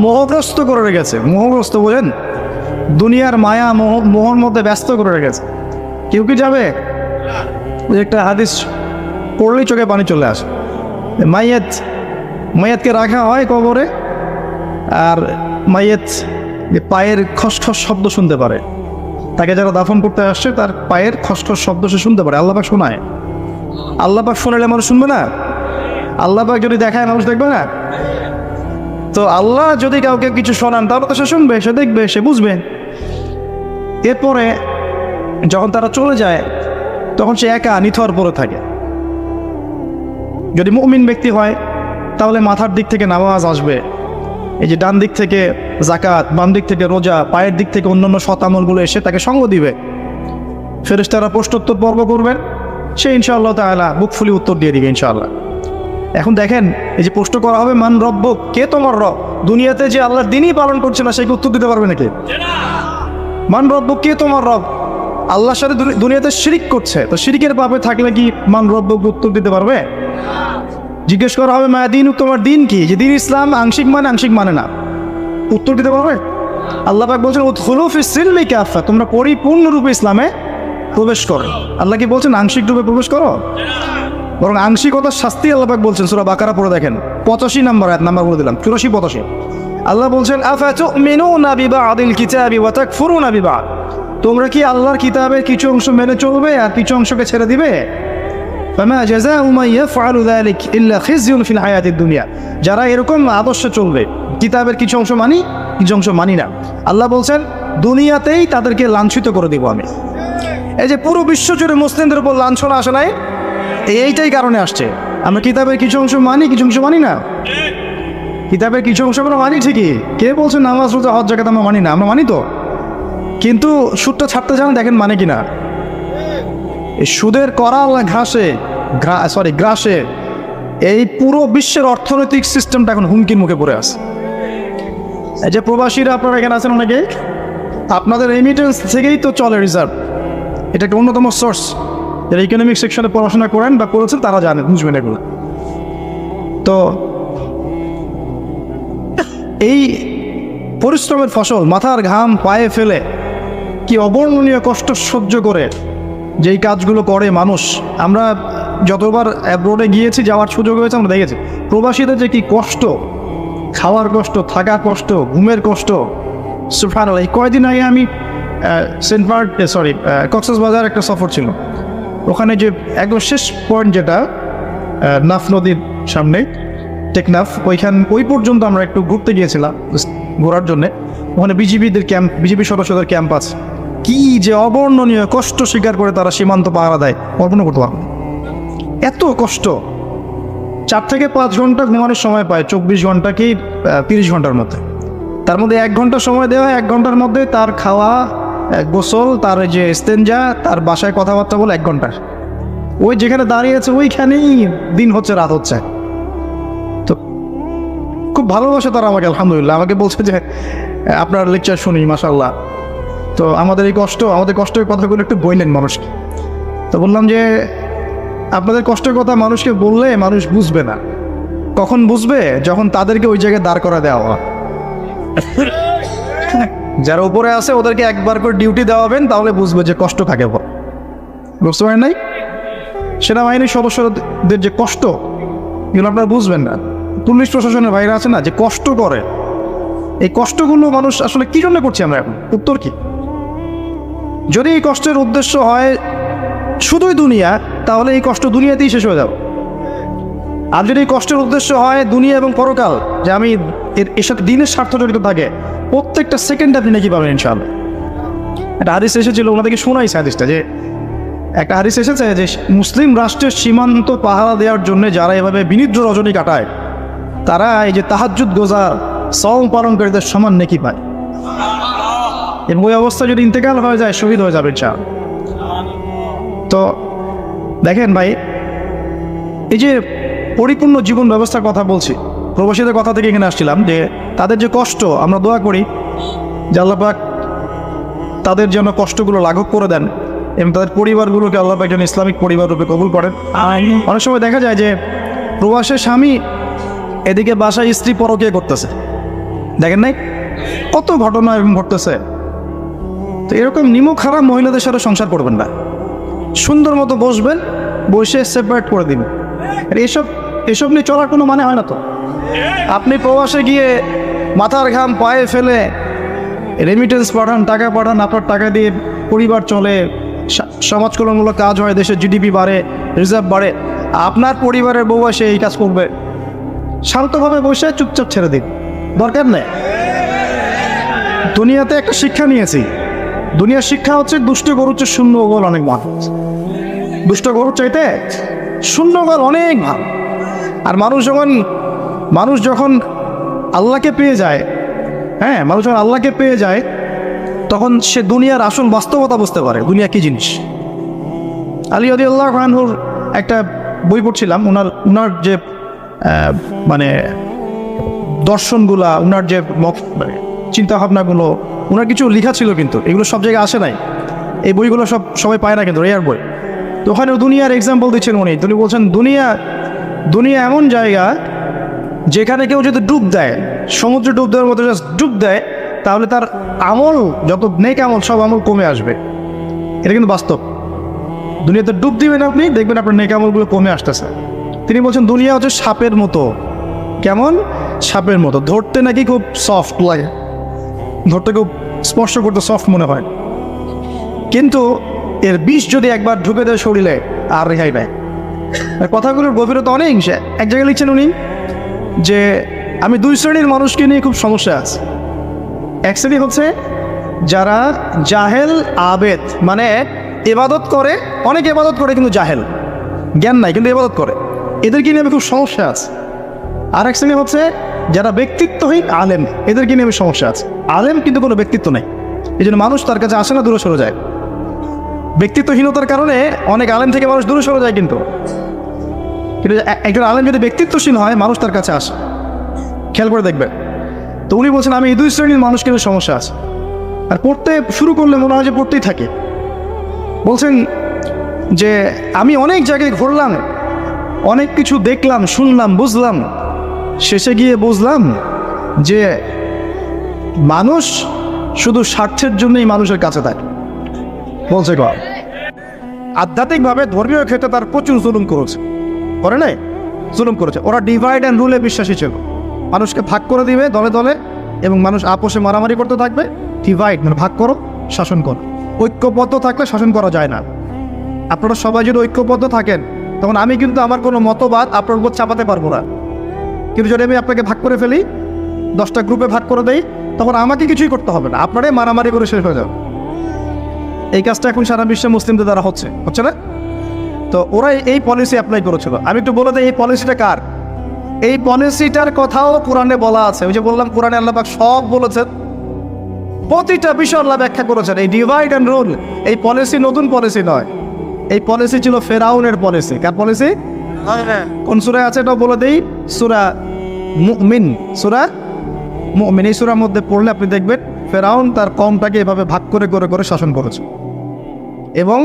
Speaker 1: মোহগ্রস্ত করে রেখেছে, মোহগ্রস্ত বোঝেন, দুনিয়ার মায়া মোহর মধ্যে ব্যস্ত করে রেখেছে, কেউ কি যাবে? একটা হাদিস পড়লেই চোখে পানি চলে আসে। মাইয়াতকে রাখা হয় কবরে, আর মাইয়াত পায়ের খসখস শব্দ শুনতে পারে। তাকে যারা দাফন করতে আসছে তার পায়ের খসখস শব্দ সে শুনতে পারে। আল্লাহ পাক শোনায়। আল্লাহ পাক শোনালে মানুষ শুনবে না? আল্লাহ পাক যদি দেখায় মানুষ দেখবে না? তো আল্লাহ যদি কাউকে কিছু শোনান তাহলে তো সে শুনবে, সে দেখবে, সে বুঝবে। এরপরে যখন তারা চলে যায় তখন সে একা নিথর পড়ে থাকে। যদি মুমিন ব্যক্তি হয় তাহলে মাথার দিক থেকে নামাজ আসবে, এই যে ডান দিক থেকে যাকাত, বাম দিক থেকে রোজা, পায়ের দিক থেকে অন্যান্য সৎ আমলগুলো এসে তাকে সঙ্গ দিবে। ফেরেশতারা প্রশ্নোত্তর পর্ব করবেন, সে ইনশাআল্লাহ তাআলা বুক ফুলি উত্তর দিয়ে দিবে ইনশাআল্লাহ। এখন দেখেন, এই যে প্রশ্ন করা হবে মান রব্বুক, কে তোমার রব? দুনিয়াতে যে আল্লাহর দিনই পালন করছে না সে কি উত্তর দিতে পারবে নাকি? মান রব্বুক, কে তোমার রব? আল্লাহর সাথে দুনিয়াতে শিরিক করছে, তো শিরিকের পাপে থাকলে কি মান রব্বুক উত্তর দিতে পারবে? জিজ্ঞেস করা হবে মা দিন, তোমার দিন কি? যে দিন ইসলাম আংশিক মানে, আংশিক মানে না, উত্তর দিতে পারবে? আল্লাহ পাক বলছেন উদখুলু ফিস সিলমি কাফা, তোমরা পরিপূর্ণরূপে ইসলামে প্রবেশ করো। আল্লাহ কি বলছেন আংশিক রূপে প্রবেশ করো? বরং আংশিকতার শাস্তি আল্লাহ পাক বলছেন। সূরা বাকারা পড়ে দেখেন 85 নম্বর আয়াত, নাম্বার বলে দিলাম 84-85। আল্লাহ বলছেন আফাতুমিনুনা বিবাদিল কিতাবি ওয়া তাকফুরুনা বিবাদ, তোমরা কি আল্লাহর কিতাবের কিছু অংশ মেনে চলবে আর কিছু অংশকে ছেড়ে দিবে? ফামা জাযাউ মান ইয়াফআলু যালিক ইল্লা খিজয়ুন ফিল হায়াতিদ দুনিয়া, যারা এরকম আদর্শে চলবে, কিতাবের কিছু অংশ মানি, কিছু অংশ মানি না, আল্লাহ বলছেন দুনিয়াতেই তাদেরকে লাঞ্ছিত করে দিব আমি। এই যে পুরো বিশ্ব জুড়ে মুসলিমদের উপর লাঞ্ছনা আসে নাই, এইটাই কারণে আসছে। আমরা কিতাবের কিছু অংশ মানি, কিছু অংশ মানি না। কিতাবের কিছু অংশ আমরা মানি ঠিকই, কে বলছে নামাজ রোজা হজ যাকাত আমরা মানি না? আমরা মানি তো, কিন্তু সুদটা ছাড়তে জানেন দেখেন মানে কিনা? এই সুদের করাল গ্রাসে এই পুরো বিশ্বের অর্থনৈতিক সিস্টেমটা এখন হুমকির মুখে পড়ে আছে। এই যে প্রবাসীরা আপনারা এখানে আছেন অনেকে, আপনাদের রেমিটেন্স থেকেই তো চলে রিজার্ভ, এটা একটা অন্যতম সোর্স। যারা ইকোনমিক সেকশনে পড়াশোনা করেন বা করেছেন তারা জানেন, বুঝবেন এগুলো। তো এই পরিশ্রমের ফসল, মাথার ঘাম পায়ে ফেলে কি অবর্ণনীয় কষ্ট সহ্য করে যেই কাজগুলো করে মানুষ, আমরা যতবার অ্যাব্রোডে গিয়েছি, যাওয়ার সুযোগ হয়েছে, আমরা দেখেছি প্রবাসীদের যে কি কষ্ট, খাওয়ার কষ্ট, থাকার কষ্ট, ঘুমের কষ্ট। সুবহানাল্লাহ, এই কয়েকদিন আগে আমি কক্সবাজার একটা সফর ছিল, ওখানে যে একদম শেষ পয়েন্ট যেটা নাফ নদীর সামনে টেকনাফ, ওই পর্যন্ত আমরা একটু ঘুরতে গিয়েছিলাম ঘোরার জন্যে। ওখানে বিজিবিদের ক্যাম্প, বিজিবি সদস্যদের ক্যাম্প আছে। কি যে অবর্ণনীয় কষ্ট স্বীকার করে তারা সীমান্ত পাহারা দেয়, কল্পনা করতে পারবো। এত কষ্ট, 4 থেকে 5 ঘন্টা ঘুমানোর সময় পায় 24 ঘন্টা কি 30 ঘন্টার মধ্যে। তার মধ্যে 1 ঘন্টা সময় দেওয়া হয়, 1 ঘন্টার মধ্যে তার খাওয়া, গোসল, তার যে ইস্তেঞ্জা, তার বাসায় কথাবার্তা বলে 1 ঘন্টা। ওই যেখানে দাঁড়িয়েছে ওইখানেই দিন হচ্ছে রাত হচ্ছে। তো খুব ভালোবাসে তারা আমাকে, আলহামদুলিল্লাহ। আমাকে বলছে যে আপনার লেকচার শুনি, মাশাআল্লাহ। তো আমাদের কষ্টের কথাগুলো একটু বললেন মানুষকে। তো বললাম যে আপনাদের কষ্টের কথা মানুষকে বললে মানুষ বুঝবে না। কখন বুঝবে? যখন তাদেরকে ওই জায়গায় দাঁড় করা দেওয়া হয়। যারা উপরে আছে ওদেরকে একবার করে ডিউটি দেওয়াবেন, তাহলে বুঝবে যে কষ্ট কাকে বলে। বুঝতে পারেন নাই? সেনাবাহিনীর সদস্যদের যে কষ্ট, এগুলো আপনারা বুঝবেন না। পুলিশ প্রশাসনের বাইরে আছে না, যে কষ্ট করে, এই কষ্টগুলো মানুষ আসলে কি জন্য করছি আমরা এখন? উত্তর কি? যদি এই কষ্টের উদ্দেশ্য হয় শুধুই দুনিয়া, তাহলে এই কষ্ট দুনিয়াতেই শেষ হয়ে যাবে। আর যদি এই কষ্টের উদ্দেশ্য হয় দুনিয়া এবং পরকাল, যে আমি এর সাথে দিনের স্বার্থ জড়িত থাকে, প্রত্যেকটা সেকেন্ড আপনি নাকি পাবেন ইনশাআল্লাহ। একটা হাদিস এসেছিল, ওনাদেরকে শোনাইছে হাদিসটা, যে একটা হাদিস এসেছে যে মুসলিম রাষ্ট্রের সীমান্ত পাহারা দেওয়ার জন্য যারা এভাবে বিনিদ্র রজনী কাটায়, তারা এই যে তাহাজ্জুদ গোজার, সওম পালনকারীদের সমান নেকি পায়। এবং ওই অবস্থা যদি ইন্তেকাল হয়ে যায়, শহীদ হয়ে যাবে ইনশাআল্লাহ। তো দেখেন ভাই, এই যে পরিপূর্ণ জীবন ব্যবস্থার কথা বলছি, প্রবাসীদের কথা থেকে এখানে আসছিলাম, যে তাদের যে কষ্ট, আমরা দোয়া করি যে আল্লাহ পাক তাদের যেন কষ্টগুলো লাঘব করে দেন, এবং তাদের পরিবারগুলোকে আল্লাহ পাক যেন ইসলামিক পরিবার রূপে কবুল করেন। অনেক সময় দেখা যায় যে প্রবাসের স্বামী এদিকে বাসায় স্ত্রী পরকীয়া করতেছে, দেখেন নাই কত ঘটনা এরকম ঘটতেছে। তো এরকম নিমক হারাম মহিলাদের সাথে সংসার করবেন না, সুন্দর মতো বসবেন, বসে সেপারেট করে দিন। এসব নিয়ে চলার কোনো মানে হয় না। তো আপনি প্রবাসে গিয়ে মাথার ঘাম পায়ে ফেলে রেমিটেন্স পাঠান, টাকা পাঠান, আপনার টাকা দিয়ে পরিবার চলে, সমাজ কল্যাণমূলক কাজ হয়, দেশের জিডিপি বাড়ে, রিজার্ভ বাড়ে। আপনার পরিবারের বউ এসে এই কাজ করবে, শান্তভাবে বসে চুপচাপ ছেড়ে দিন, দরকার নেই। দুনিয়াতে একটা শিক্ষা নিয়েছি, দুনিয়ার শিক্ষা হচ্ছে দুষ্ট গরুর চেয়ে শূন্য গোল অনেক ভালো। দুষ্ট গরুর চাইতে শূন্য গোল অনেক ভালো। আর মানুষ যখন আল্লাহকে পেয়ে যায়, হ্যাঁ, মানুষ যখন আল্লাহকে পেয়ে যায় তখন সে দুনিয়ার আসল বাস্তবতা বুঝতে পারে, দুনিয়া কী জিনিস। আলী রাদিয়াল্লাহু আনহুর একটা বই পড়ছিলাম, উনার যে মানে দর্শনগুলা, উনার যে চিন্তাভাবনাগুলো, ওনার কিছু লেখা ছিল, কিন্তু এগুলো সব জায়গায় আসে নাই। এই বইগুলো সবাই পায় না, কিন্তু রেয়ার বই। তো ওখানে দুনিয়ার এক্সাম্পল দিচ্ছেন উনি বলছেন দুনিয়া এমন জায়গা যেখানে কেউ যদি ডুব দেয়, সমুদ্রে ডুব দেওয়ার মতো জাস্ট ডুব দেয়, তাহলে তার আমল, যত নেক আমল, সব আমল কমে আসবে। এটা কিন্তু বাস্তব। দুনিয়াতে ডুব দিবেন আপনি, দেখবেন আপনার নেক আমলগুলো কমে আসতেছে। তিনি বলছেন দুনিয়া হচ্ছে সাপের মতো। কেমন? সাপের মতো। ধরতে নাকি খুব সফট লাগে, ধরতে খুব স্পর্শ করতে সফট মনে হয়, কিন্তু এর বিষ যদি একবার ঢুকে দেয় শরীরে আর রেহাই নেয়। কথাগুলোর গভীরতা অনেক। এক জায়গায় লিখছেন উনি যে আমি দুই শ্রেণীর মানুষকে নিয়ে খুব সমস্যা আছে। এক শ্রেণী হচ্ছে যারা জাহেল আবেদ, মানে ইবাদত করে, অনেক ইবাদত করে কিন্তু জাহেল, জ্ঞান নাই কিন্তু ইবাদত করে, এদেরকে নিয়ে আমি খুব সমস্যা আছে। আর এক শ্রেণী হচ্ছে যারা ব্যক্তিত্বহীন আলেম, এদেরকে নিয়ে আমি সমস্যা আছে। আলেম কিন্তু কোনো ব্যক্তিত্ব নেই, এই জন্য মানুষ তার কাছে আসে না, দূরে সরে যায়। ব্যক্তিত্বহীনতার কারণে অনেক আলেম থেকে মানুষ দূরে সরে যায়, কিন্তু একজন আলেম যদি ব্যক্তিত্বশীল হয়, মানুষ তার কাছে আসে। খেয়াল করে দেখবেন। তো উনি বলছেন আমি এই দুই শ্রেণীর মানুষ কিন্তু সমস্যা আছে, আর পড়তে শুরু করলে মনে হয় যে পড়তেই থাকে। বলছেন যে আমি অনেক জায়গায় ঘুরলাম, অনেক কিছু দেখলাম, শুনলাম, বুঝলাম, শেষে গিয়ে বুঝলাম যে মানুষ শুধু স্বার্থের জন্যই মানুষের কাছে থাকে। বলছে আধ্যাত্মিকভাবে ধর্মীয় ক্ষেত্রে তার প্রচুর জুলুম করেছে, করে নাই? জুলুম করেছে। ওরা ডিভাইড অ্যান্ড রুলে বিশ্বাসী ছিল, মানুষকে ভাগ করে দিবে দলে দলে, এবং মানুষ আপোষে মারামারি করতে থাকবে। ডিভাইড মানে ভাগ করো, শাসন করো। ঐক্যবদ্ধ থাকলে শাসন করা যায় না। আপনারা সবাই যদি ঐক্যবদ্ধ থাকেন, তখন আমি কিন্তু আমার কোনো মতবাদ আপনার উপর চাপাতে পারবো না। কিন্তু যদি আমি আপনাকে ভাগ করে ফেলি, 10টা গ্রুপে ভাগ করে দেই, তখন আমাকে কিছুই করতে হবে না, আপনারাই মারামারি করে শেষ হয়ে যাবে। এই কাজটা এখন সারা বিশ্বে মুসলিমদের দ্বারা হচ্ছে না? তো ওরা এই পলিসি অ্যাপ্লাই করেছিল। আমি একটু বলে দিই এই পলিসিটা কার। এই পলিসিটার কথাও কোরআনে বলা আছে। ওই যে বললাম, কোরআনে আল্লাহ পাক সব বলেছেন, প্রতিটা বিষয় আল্লাহ ব্যাখ্যা করেছেন। এই ডিভাইড অ্যান্ড রুল, এই পলিসি নতুন পলিসি নয়। এই পলিসি ছিল ফেরাউনের পলিসি। কার পলিসি? কোন সূরায় আছে এটাও বলে দেই, সূরা মুমিন। এই সূরার মধ্যে পড়লে আপনি দেখবেন ফেরাউন তার কওমটাকে এভাবে ভাগ করে করে করে শাসন করেছে, এবং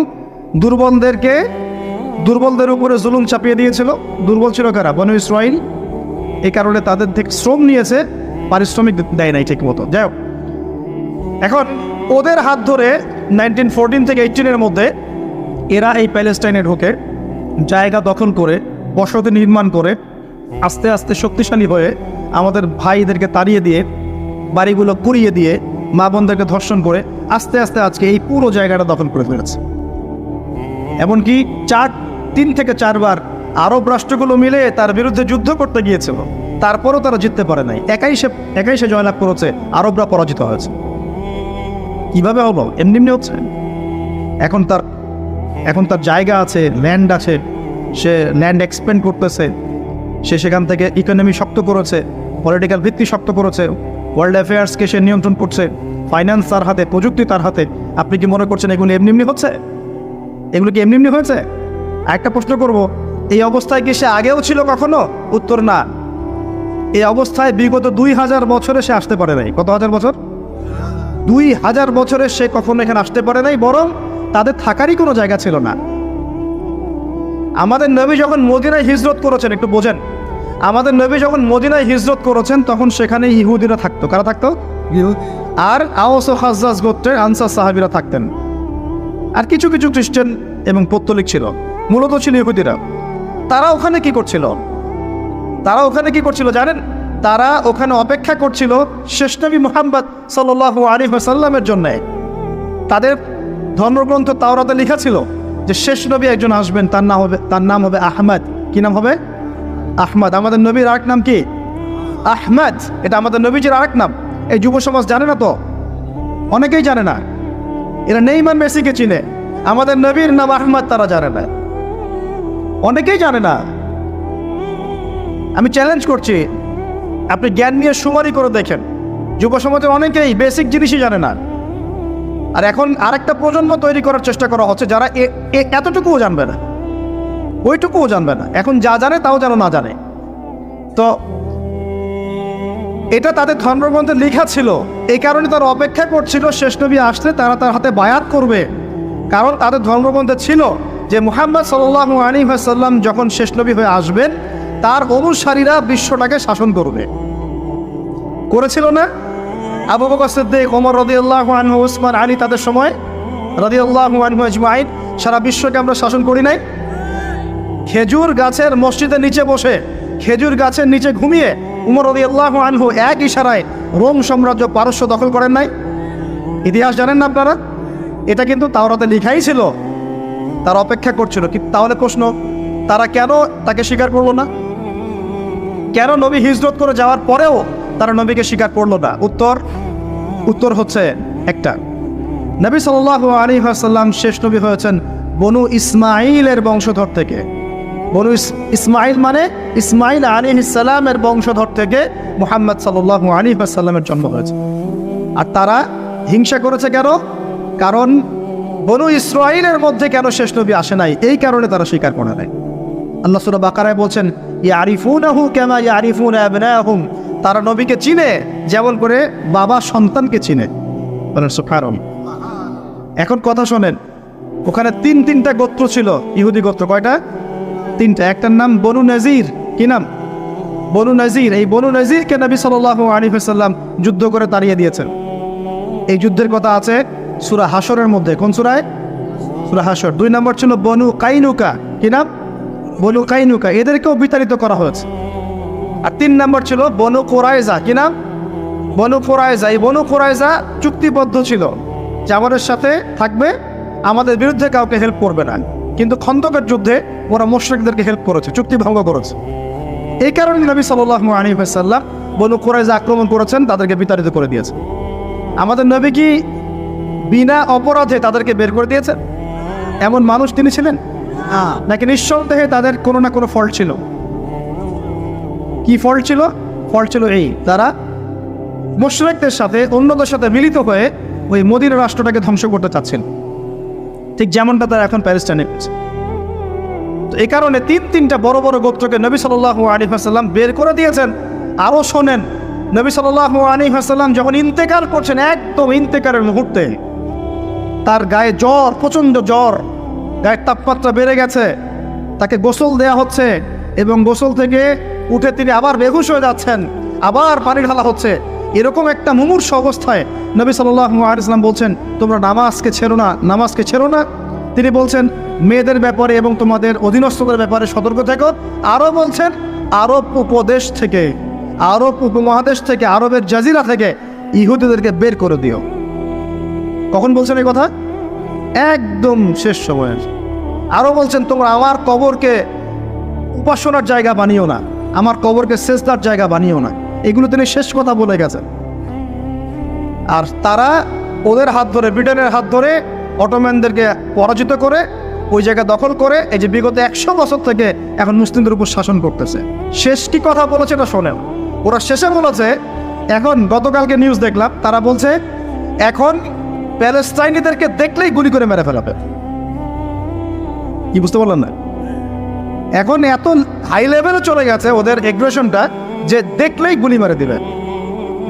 Speaker 1: দুর্বলদের উপরে জুলুম চাপিয়ে দিয়েছিল। দুর্বল ছিল কারা? বনু ইসরাইল। এই কারণে তাদের থেকে শ্রম নিয়েছে, পারিশ্রমিক দেয় নাই ঠিক মতো। যাই হোক, এখন ওদের হাত ধরে 1914 থেকে 18-এর মধ্যে এরা এই প্যালেস্টাইনে ঢোকে, জায়গা দখল করে, বসতি নির্মাণ করে, আস্তে আস্তে শক্তিশালী হয়ে আমাদের ভাইদেরকে তাড়িয়ে দিয়ে, বাড়িগুলো কুড়িয়ে দিয়ে, মা বোনদেরকে ধর্ষণ করে আস্তে আস্তে আজকে এই পুরো জায়গাটা দখল করে ফেলেছে। এমনকি 3 থেকে 4 বার আরব রাষ্ট্রগুলো মিলে তার বিরুদ্ধে যুদ্ধ করতে গিয়েছিল, তারপরও তারা জিততে পারে নাই। একাই সে জয়লাভ করেছে, আরবরা পরাজিত হয়েছে। কিভাবে হলো? এমনি হচ্ছে। এখন তার জায়গা আছে, ল্যান্ড আছে, সে ল্যান্ড এক্সপেন্ড করতেছে, সে সেখান থেকে ইকোনমি শক্ত করেছে, পলিটিক্যাল ভিত্তি শক্ত করেছে, ওয়ার্ল্ড অ্যাফেয়ার্সকে সে নিয়ন্ত্রণ করছে, ফাইন্যান্স তার হাতে, প্রযুক্তি তার হাতে। আপনি কি মনে করছেন এগুলো এমনি হচ্ছে? এগুলো কি এমনি হয়েছে? একটা প্রশ্ন করব, এই অবস্থায় কি সে আগেও ছিল কখনো? উত্তর না। এই অবস্থায় বিগত 2000 বছরে সে আসতে পারে নাই। কত হাজার বছর? 2000 বছরে সে কখনো এখানে আসতে পারে নাই, বরং তাদের থাকারই কোনো জায়গা ছিল না। আমাদের নবী যখন মদিনায় হিজরত করেছেন, একটু বোঝেন, আমাদের নবী যখন মদিনায় হিজরত করেছেন তখন সেখানে ইহুদিরা থাকতো। কারা থাকতো? আর আওস ও খাজ্জাজ গোত্রের আনসার সাহাবীরা থাকতেন, আর কিছু কিছু খ্রিস্টান এবং পৌত্তলিক ছিল, মূলত ছিল ইহুদিরা। তারা ওখানে কি করছিল? জানেন? তারা ওখানে অপেক্ষা করছিল শেষ নবী মুহাম্মদ সাল্লাল্লাহু আলাইহি ওয়াসাল্লামের জন্য। তাদের ধর্মগ্রন্থ তাওরাতে লেখা ছিল যে শেষ নবী একজন আসবেন, তার নাম হবে আহমদ। কি নাম হবে? আহমদ। আমাদের নবীর আরেক নাম কি? আহমদ। এটা আমাদের নবীজির আরেক নাম। এই যুব সমাজ জানে না তো, অনেকেই জানে না। এরা নেইমার মেসিকে চিনে, আমাদের নবীর নাম আহমদ তারা জানে না, অনেকেই জানে না। আমি চ্যালেঞ্জ করছি, আপনি জ্ঞান নিয়ে সুমারি করে দেখেন, যুব সমাজের অনেকেই বেসিক জিনিসই জানে না। আর এখন আরেকটা প্রজন্ম তৈরি করার চেষ্টা করা হচ্ছে যারা এতটুকুও জানবে না, ওইটুকুও জানবে না। এখন যা জানে তাও যেন না জানে। তো এটা তাদের ধর্মগ্রন্থে লেখা ছিল, এই কারণে তারা অপেক্ষা করছিল শেষ নবী আসলে তারা তার হাতে বায়াত করবে। কারণ তাদের ধর্মগ্রন্থে ছিল যে মুহাম্মদ সাল্লাল্লাহু আলাইহি ওয়াসাল্লাম যখন শেষ নবী হয়ে আসবেন তার অনুসারীরা বিশ্বটাকে শাসন করবে। করেছিল না? আবু বকর সিদ্দিক, ওমর রাদিয়াল্লাহু আনহু, উসমান, আলী, তাদের সময় রাদিয়াল্লাহু আনহু আজমাইন সারা বিশ্বকে আমরা শাসন করি নাই? খেজুর গাছের মসজিদের নিচে বসে, খেজুর গাছের নিচে ঘুমিয়ে উমর রাদিয়াল্লাহু আনহু এক ইশারায় রোম সাম্রাজ্য পারস্য দখল করেন নাই? ইতিহাস জানেন না আপনারা? এটা কিন্তু তাওরাতে লেখাই ছিল। তারা অপেক্ষা করছিল। তাহলে প্রশ্ন, তারা কেন তাকে স্বীকার করলো না? কেন নবী হিজরত করে যাওয়ার পরেও তারা নবীকে স্বীকার করলো না? উত্তর হচ্ছে একটা, নবী সাল্লাল্লাহু আলাইহি ওয়াসাল্লাম শেষ নবী হয়েছেন বনু ইসমাইলের বংশধর থেকে। বনু ইসমাইল মানে ইসমাইল আলাইহিস সালামের বংশধর থেকে মুহাম্মদ সাল্লাল্লাহু আলাইহি ওয়াসাল্লামের জন্ম হয়েছে। আর তারা হিংসা করেছে কেন? কারণ বনু ইসরাইলের মধ্যে কেন শেষ নবী আসে নাই, এই কারণে তারা স্বীকার করে নাই। আল্লাহ সূরা বাকারায় বলছেন, ইয়ারিফুনাহু কামা ইয়ারিফুনা আবনাহুম, তারা নবীকে চিনে যেমন করে বাবা সন্তানকে চিনে। বলেন সুবহানাল্লাহ। এখন কথা শোনেন, ওখানে তিনটা গোত্র ছিল, ইহুদি গোত্র। কয়টা? তিনটা। একটার নাম বনু নজির। কি নাম? বনু নজির। এই বনু নজিরকে নবী সাল্লাল্লাহু আলাইহি ওয়াসাল্লাম যুদ্ধ করে তাড়িয়ে দিয়েছেন। এই যুদ্ধের কথা আছে সূরা হাশরের মধ্যে। কোন সূরায়? সূরা হাশর। 2 নম্বর ছিল বনু কাইনুকা। কি নাম? বনু কাইনুকা। এদেরকেও বিতাড়িত করা হয়েছে। আর 3 নম্বর ছিল বনু কুরাইজা। কি নাম? বনু কুরাইজা। এই বনু কুরাইজা চুক্তিবদ্ধ ছিল যে আমাদের সাথে থাকবে, আমাদের বিরুদ্ধে কাউকে হেল্প করবে না। কিন্তু খন্দকের যুদ্ধে ওরা মুশরিকদেরকে হেল্প করেছে, চুক্তি ভঙ্গ করেছে। এই কারণে নবী সাল্লাল্লাহু আলাইহি ওয়াসাল্লাম বনু কুরাইজা আক্রমণ করেছেন, তাদেরকে বিতাড়িত করে দিয়েছে। আমাদের নবী কি বিনা অপরাধে তাদেরকে বের করে দিয়েছেন? এমন মানুষ তিনি ছিলেন? নাকি নিঃসন্দেহে তাদের কোনো না কোনো ফল্ট ছিল? কি ফল্ট ছিল? ফল্ট ছিল এই, তারা মুশরিকদের সাথে, অন্যদের সাথে মিলিত হয়ে ওই মদিনা রাষ্ট্রটাকে ধ্বংস করতে চাচ্ছেন, ঠিক যেমনটা তারা এখন প্যালেস্টাইনে করছে। তো এই কারণে তিনটা বড় বড় গোত্রকে নবী সাল্লাল্লাহু আলাইহি ওয়াসাল্লাম বের করে দিয়েছেন। আরও শোনেন, নবী সাল্লাল্লাহু আলাইহি ওয়াসাল্লাম যখন ইন্তেকাল করছেন, একদম ইন্তেকালের মুহূর্তে তার গায়ে জ্বর, প্রচণ্ড জ্বর, গায়ের তাপমাত্রা বেড়ে গেছে, তাকে গোসল দেয়া হচ্ছে এবং গোসল থেকে উঠে তিনি আবার বেহুশ হয়ে যাচ্ছেন, আবার পানি ঢালা হচ্ছে। এরকম একটা মুমূর্ষ অবস্থায় নবী সাল্লাল্লাহু আলাইহি ওয়াসাল্লাম বলছেন, তোমরা নামাজকে ছেড়ো না। তিনি বলছেন মেয়েদের ব্যাপারে এবং তোমাদের অধীনস্থদের ব্যাপারে সতর্ক থেকো। আরও বলছেন আরব উপদেশ থেকে, আরব উপমহাদেশ থেকে, আরবের জাজিরা থেকে ইহুদিদেরকে বের করে দিও। কখন বলছেন এই কথা? একদম শেষ সময়ে। আরও বলছেন তোমরা আমার কবরকে উপাসনার জায়গা বানিও না, আমার কবরকে সেজদার জায়গা বানিও না। এগুলো তিনি শেষ কথা বলে গেছেন। আর তারা ওদের হাত ধরে, ব্রিটেনের হাত ধরে অটোম্যানদেরকে পরাজিত করে ওই জায়গা দখল করে এই যে বিগত 100 বছর থেকে এখন মুসলিমদের উপর শাসন করতেছে। শেষ কি কথা বলেছে এটা শোনেন। ওরা শেষে বলেছে, এখন গতকালকে নিউজ দেখলাম, তারা বলছে এখন প্যালেস্টাইনিদেরকে দেখলেই গুলি করে মেরে ফেলাবে। কি বুঝতে পারলেন না? এখন এত হাই লেভেলে চলে গেছে ওদের এগ্রেশনটা যে দেখলেই গুলি মেরে দিবে।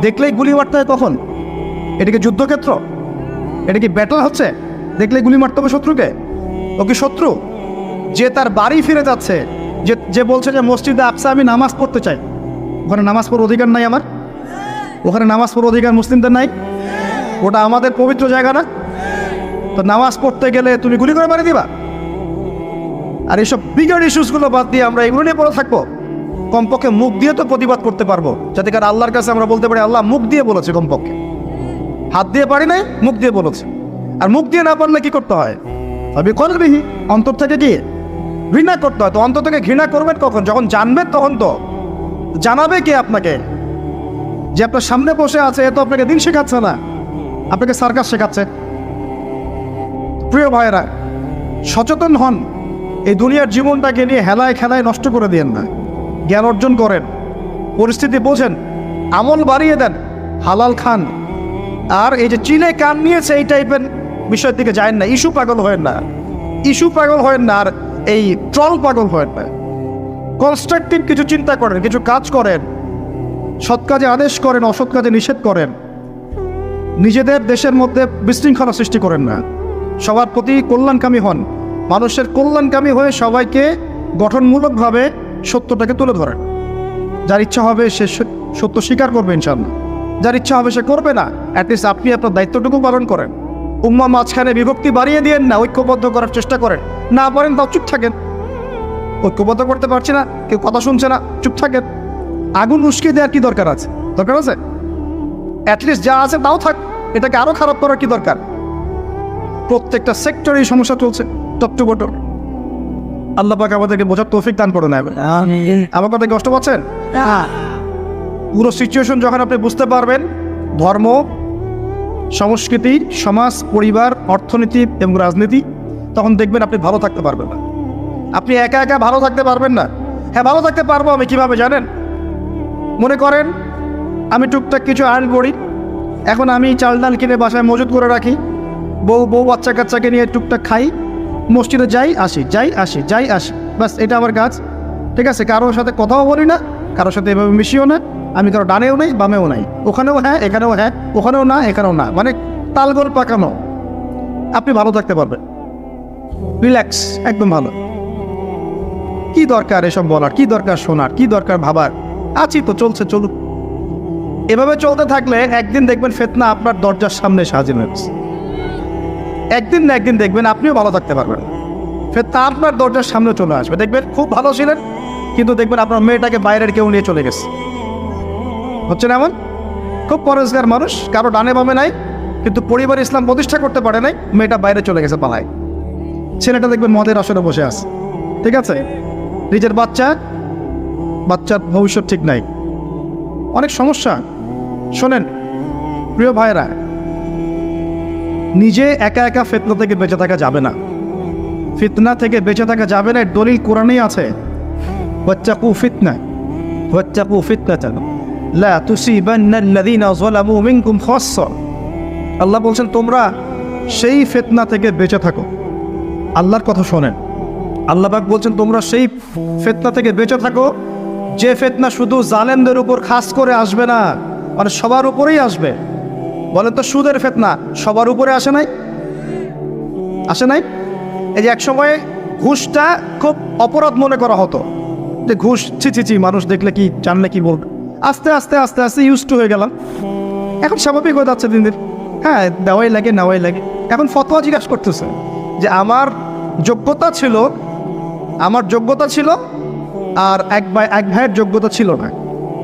Speaker 1: দেখলেই গুলি মারতে হয় কখন? এটা কি যুদ্ধক্ষেত্র? এটা কি ব্যাটল হচ্ছে? দেখলে গুলি মারতে হবে শত্রুকে? ও কি শত্রু? যে তার বাড়ি ফিরে যাচ্ছে, যে বলছে যে মসজিদে আকসা আমি নামাজ পড়তে চাই, ওখানে নামাজ পড়ার অধিকার নাই আমার? ওখানে নামাজ পড়ার অধিকার মুসলিমদের নাই? ওটা আমাদের পবিত্র জায়গা না? তো নামাজ পড়তে গেলে তুমি গুলি করে মারি দিবা? আর এইসব বিগার ইস্যুসগুলো বাদ দিয়ে আমরা এগুলো নিয়ে পড়ে থাকবো? কমপক্ষে মুখ দিয়ে তো প্রতিবাদ করতে পারবো, যাতে কারণ আল্লাহর কাছে আমরা বলতে পারি আল্লাহ মুখ দিয়ে বলেছে, কমপক্ষে হাত দিয়ে পারি নাই, মুখ দিয়ে বলেছে। আর মুখ দিয়ে না পারলে কি করতে হয়? তবে কলবিহি, অন্তর থেকে গিয়ে ঘৃণা করতে হয়। তো অন্তর থেকে ঘৃণা করবেন কখন? যখন জানবেন তখন তো। জানাবে কে আপনাকে? যে আপনার সামনে বসে আছে, এ তো আপনাকে দিন শেখাচ্ছে না, আপনাকে সার্কাস শেখাচ্ছে। প্রিয় ভাইয়েরা, সচেতন হন। এই দুনিয়ার জীবনটাকে নিয়ে হেলায় খেলায় নষ্ট করে দিয়েন না। জ্ঞান অর্জন করেন, পরিস্থিতি বোঝেন, আমল বাড়িয়ে দেন, হালাল খান। আর এই যে চিনে কান নিয়েছে এই টাইপের বিষয়ের দিকে যায় না। ইস্যু পাগল হয়েন না, ইস্যু পাগল হয়েন না, আর এই ট্রল পাগল হয়েন না। কনস্ট্রাকটিভ কিছু চিন্তা করেন, কিছু কাজ করেন, সৎ কাজে আদেশ করেন, অসৎ কাজে নিষেধ করেন। নিজেদের দেশের মধ্যে বিশৃঙ্খলা সৃষ্টি করেন না। সবার প্রতি কল্যাণকামী হন, মানুষের কল্যাণকামী হয়ে সবাইকে গঠনমূলকভাবে সত্যটাকে তুলে ধরেন। যার ইচ্ছা হবে সে সত্য স্বীকার করবে ইনশাআল্লাহ, যার ইচ্ছা হবে সে করবে না। অ্যাটলিস্ট আপনি আপনার দায়িত্বটুকু পালন করেন। উম্মাহ মাঝখানে বিভক্তি বাড়িয়ে দিয়েন না, ঐক্যবদ্ধ করার চেষ্টা করেন। না পারেন তাও চুপ থাকেন। ঐক্যবদ্ধ করতে পারছি না, কেউ কথা শুনছে না, চুপ থাকেন। আগুন উস্কে দেওয়ার কি দরকার আছে? দরকার আছে? অ্যাটলিস্ট যা আছে তাও থাক, এটাকে আরও খারাপ করার কি দরকার? প্রত্যেকটা সেক্টরে এই সমস্যা চলছে, টপ টু বটম। আল্লাহ পাক আমাদেরকে বোঝার তৌফিক দান করে নেবেন। আমার কথা কষ্ট পাচ্ছেন? পুরো সিচুয়েশন যখন আপনি বুঝতে পারবেন, ধর্ম, সংস্কৃতি, সমাজ, পরিবার, অর্থনীতি এবং রাজনীতি, তখন দেখবেন আপনি ভালো থাকতে পারবেন না। আপনি একা একা ভালো থাকতে পারবেন না। হ্যাঁ, ভালো থাকতে পারবো আমি কিভাবে জানেন? মনে করেন আমি টুকটাক কিছু আর্ন করি, এখন আমি চাল ডাল কিনে বাসায় মজুত করে রাখি, বউ বাচ্চা কাচ্চাকে নিয়ে টুকটাক খাই, মসজিদে যাই আসি, যাই আসি, যাই আসি, বাস এটা আমার কাজ। ঠিক আছে, কারোর সাথে কথাও বলি না, কারোর সাথে এভাবে মিশিও না। আমি কারো ডানেও নেই, বামেও নাই, ওখানেও হ্যাঁ, এখানেও হ্যাঁ, ওখানেও না, এখানেও না, মানে তালগোল পাকানো। আপনি ভালো থাকতে পারবেন, রিল্যাক্স, একদম ভালো। কি দরকার এসব বলার? কি দরকার শোনার? কি দরকার ভাবার? আছি তো, চলছে, চলুক। এভাবে চলতে থাকলে একদিন দেখবেন ফিতনা আপনার দরজার সামনে হাজির হয়েছে। একদিন না একদিন দেখবেন আপনিও ভালো থাকতে পারবেন, ফিতনা আপনার দরজার সামনে চলে আসবে। দেখবেন খুব ভালো ছিলেন, কিন্তু দেখবেন আপনার মেয়েটাকে বাইরের কেউ নিয়ে চলে গেছে। হচ্ছে না এমন? খুব পরেশগার মানুষ, কারো ডানে বামে নাই, কিন্তু পরিবার ইসলাম প্রতিষ্ঠা করতে পারে নাই, মেয়েটা বাইরে চলে গেছে পালায়। ছেলেটা দেখবেন মদের আসরে বসে আছে। ঠিক আছে, নিজের বাচ্চার ভবিষ্যৎ ঠিক নাই, অনেক সমস্যা। শোনেন প্রিয় ভাইরা, নিজে একা একা ফিতনা থেকে বেঁচে থাকা যাবে না। ফিতনা থেকে বেঁচে থাকা যাবে না, দলিল কোরআনেই আছে, ওয়াত্তাকু ফিতনাতান লা তুসিবান্নাল্লাযীনা যালামু মিনকুম খাসসা। আল্লাহ বলছেন তোমরা সেই ফিতনা থেকে বেঁচে থাকো। আল্লাহর কথা শোনেন, আল্লাহ পাক বলছেন তোমরা সেই ফিতনা থেকে বেঁচে থাকো, যে ফিতনা শুধু জালেমদের উপর খাস করে আসবে না, মানে সবার উপরেই আসবে। বলেন তো, সুদের ফিতনা সবার উপরে আসে নাই? আসে নাই? এই যে এক সময় ঘুষটা খুব অপরাধ মনে করা হতো, যে ঘুষ ছি, মানুষ দেখলে কি, জানলে কি বলবে। আস্তে আস্তে আস্তে আস্তে ইউজ টু হয়ে গেলাম, এখন স্বাভাবিক হয়ে যাচ্ছে দিন দিন। হ্যাঁ, দেওয়াই লাগে, নেওয়াই লাগে। এখন ফতোয়া জিজ্ঞাসা করতেছে যে আমার যোগ্যতা ছিল আর এক ভাইয়ের যোগ্যতা ছিল না,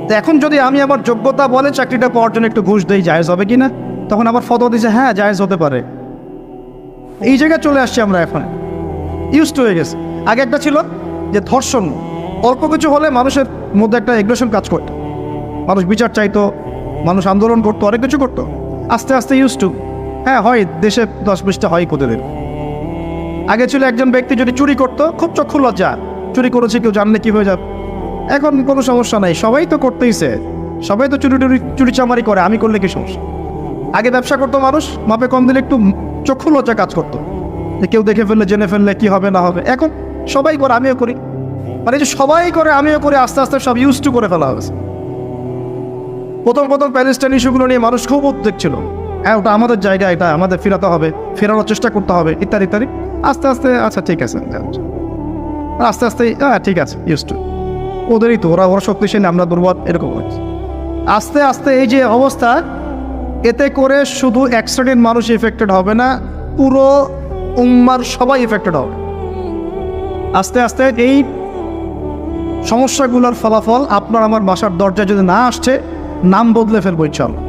Speaker 1: তো এখন যদি আমি আমার যোগ্যতা বলে চাকরিটা পাওয়ার জন্য একটু ঘুষ দেই, জায়েজ হবে কি না? তখন আবার ফতোয়া দিয়েছে হ্যাঁ জায়েজ হতে পারে। এই জায়গায় চলে আসছি আমরা, এখন ইউজ টু হয়ে গেছে। আগে একটা ছিল যে ধর্ষণ, অল্প কিছু হলে মানুষের মধ্যে একটা এগ্রেশন কাজ করতো, মানুষ বিচার চাইতো, মানুষ আন্দোলন করতো, অনেক কিছু করতো। আস্তে আস্তে ইউজ টু, হ্যাঁ হয়, দেশে 10-20টা হয় প্রতিদিন। আগে ছিল একজন ব্যক্তি যদি চুরি করতো, খুব চক্ষু লজ্জা, চুরি করেছে কেউ জানলে কি হয়ে যাবে। এখন কোনো সমস্যা নাই, সবাই তো করতেইছে, সবাই তো চুরি চামারি করে, আমি করলে কি সমস্যা? আগে ব্যবসা করতো মানুষ, মাপে কম দিলে একটু চক্ষু লজ্জা কাজ করতো, যে কেউ দেখে ফেললে, জেনে ফেললে কি হবে না হবে। এখন সবাই করে, আমিও করি, মানে যে সবাই করে আমিও করি, আস্তে আস্তে সব ইউজ টু করে ফেলা হয়েছে। প্রথম প্যালেস্টাইন ইস্যুগুলো নিয়ে মানুষ খুব উদ্বেগ ছিল, হ্যাঁ ওটা আমাদের জায়গা, এটা আমাদের ফেরাতে হবে, ফেরানোর চেষ্টা করতে হবে, ইত্যাদি ইত্যাদি। আস্তে আস্তে আচ্ছা ঠিক আছে, আস্তে আস্তে হ্যাঁ ঠিক আছে, ইউজ টু। ওদেরই তো, ওরা শক্তিশালী, আমরা দুর্বল, এরকম হয়েছে। আস্তে আস্তে এই যে অবস্থা, এতে করে শুধু এক শ্রেণীর মানুষ এফেক্টেড হবে না, পুরো উম্মার সবাই এফেক্টেড হবে। আস্তে আস্তে এই সমস্যাগুলোর ফলাফল আপনার আমার বাসার দরজায় যদি না আসছে, নাম বদলে ফেলবো ইনশাআল্লাহ।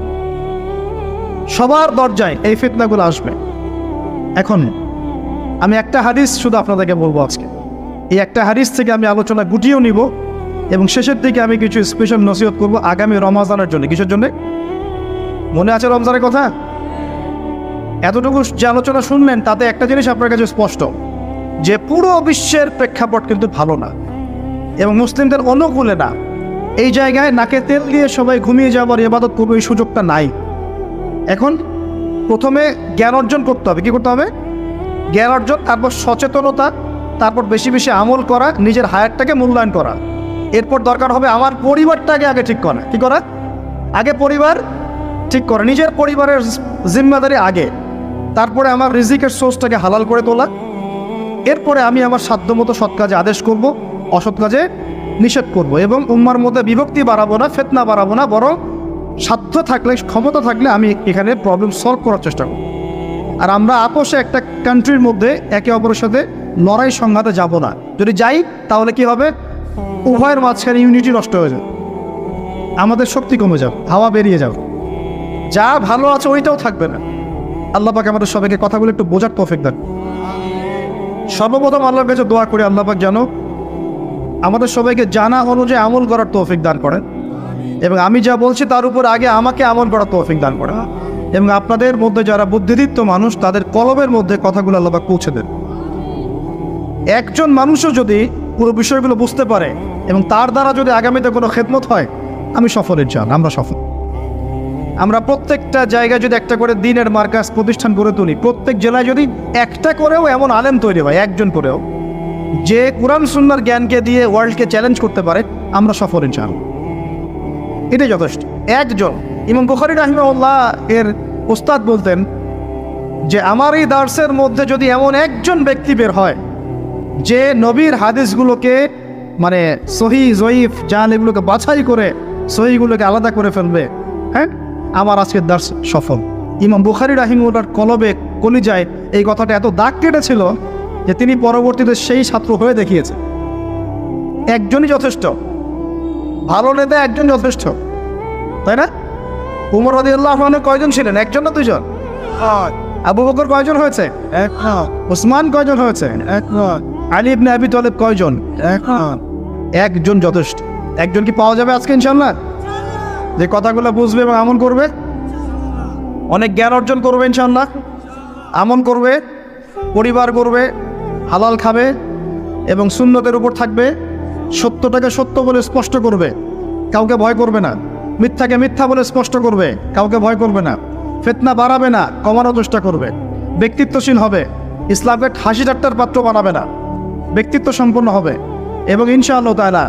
Speaker 1: সবার দরজায় এই ফিতনাগুলো আসবে। এখন আমি একটা হাদিস শুধু আপনাদেরকে বলবো আজকে। এই একটা হাদিস থেকে আমি আলোচনা গুটিয়েও নিব এবং শেষের দিকে আমি কিছু স্পেশাল নসিহত করব আগামী রমজানের জন্য। কিসের জন্য? মনে আছে রমজানের কথা? এতটুকু যে আলোচনা শুনলেন তাতে একটা জিনিস আপনার কাছে স্পষ্ট, যে পুরো বিশ্বের প্রেক্ষাপট কিন্তু ভালো না এবং মুসলিমদের অনুকূলে না। এই জায়গায় নাকে তেল দিয়ে সবাই ঘুমিয়ে যাওয়ার ইবাদত করবে, এই সুযোগটা নাই। এখন প্রথমে জ্ঞান অর্জন করতে হবে। কী করতে হবে? জ্ঞান অর্জন, তারপর সচেতনতা, তারপর বেশি বেশি আমল করা, নিজের হায়াতটাকে মূল্যায়ন করা। এরপর দরকার হবে আমার পরিবারটাকে আগে ঠিক করা। কী করা? আগে পরিবার ঠিক করা, নিজের পরিবারের জিম্মাদারি আগে। তারপরে আমার রিজিকের সোর্সটাকে হালাল করে তোলা। এরপরে আমি আমার সাধ্যমতো সৎ কাজে আদেশ করব, অসৎ কাজে নিষেধ করব এবং উম্মার মধ্যে বিভক্তি বাড়াবো না, ফিতনা বাড়াবো না, বরং সাধ্য থাকলে, ক্ষমতা থাকলে আমি এখানে প্রবলেম সলভ করার চেষ্টা করব। আর আমরা আপোষে একটা কান্ট্রির মধ্যে একে অপরের সাথে লড়াই সংঘাতে যাব না। যদি যাই তাহলে কি হবে? উভয়ের মাঝখানে ইউনিটি নষ্ট হয়ে যাবে, আমাদের শক্তি কমে যাবে, হাওয়া বেরিয়ে যাবে, যা ভালো আছে ওইটাও থাকবে না। আল্লাহ পাক আমাদের সবাইকে কথাগুলো একটু বোঝার তৌফিক দেন। সর্বপ্রথম আল্লাহর কাছে দোয়া করি আল্লাহ পাক যেন আমাদের সবাইকে জানা অনুযায়ী আমল করার তৌফিক দান করেন এবং আমি যা বলছি তার উপর আগে আমাকে আমল করার তৌফিক দান করেন এবং আপনাদের মধ্যে যারা বুদ্ধিদীপ্ত মানুষ তাদের কলবের মধ্যে কথাগুলো আল্লাহ পাক পৌঁছে দেন। একজন মানুষও যদি পুরো বিষয়গুলো বুঝতে পারে এবং তার দ্বারা যদি আগামীতে কোনো খেদমত হয়, আমি সফলের চান, আমরা সফল। আমরা প্রত্যেকটা জায়গায় যদি একটা করে দিনের মার্কাজ প্রতিষ্ঠান গড়ে তুলি, প্রত্যেক জেলায় যদি একটা করেও এমন আলেম তৈরি হয়, একজন করেও, যে কুরআন সুন্নাহর জ্ঞানকে দিয়ে ওয়ার্ল্ডকে চ্যালেঞ্জ করতে পারে, আমরা সফল ইনশাআল্লাহ। এটাই যথেষ্ট। একজন। ইমাম বুখারী রাহিমাহুল্লাহ এর উস্তাদ বলতেন যে আমার এই দার্সের মধ্যে যদি এমন একজন ব্যক্তি বের হয় যে নবীর হাদিসগুলোকে মানে সহি জয়ীফ জাল এগুলোকে বাছাই করে সহিগুলোকে আলাদা করে ফেলবে, হ্যাঁ, আমার আজকের দার্স সফল। ইমাম বুখারী রাহিমাহুল্লাহর কলবে কলিজায় এই কথাটা এত দাগ কেটেছিল যে তিনি পরবর্তীতে সেই ছাত্র হয়ে দেখিয়েছে। একজনই যথেষ্ট, ভালো নেতা একজন যথেষ্ট, তাই না? উমর রাদিয়াল্লাহু আনহু কয়জন ছিলেন? একজন না দুজন? আবু বকর কয়জন হয়েছে? উসমান কয়জন হয়েছে? আলী ইবনে আবি তালেব কয়জন? একজন যথেষ্ট। একজন কি পাওয়া যাবে আজকে ইনশাআল্লাহ? যে কথাগুলো বুঝবে এবং আমল করবে, অনেক জ্ঞান অর্জন করবে ইনশাআল্লাহ, আমল করবে, পরিবার করবে, হালাল খাবে এবং সুন্নতের উপর থাকবে, সত্যটাকে সত্য বলে স্পষ্ট করবে, কাউকে ভয় করবে না, মিথ্যাকে মিথ্যা বলে স্পষ্ট করবে, কাউকে ভয় করবে না, ফিতনা বাড়াবে না, কমানোর চেষ্টা করবে, ব্যক্তিত্বশীল হবে, ইসলামকে হাসি ঠাট্টার পাত্র বানাবে না, ব্যক্তিত্ব সম্পন্ন হবে এবং ইনশাআল্লাহ তাআলা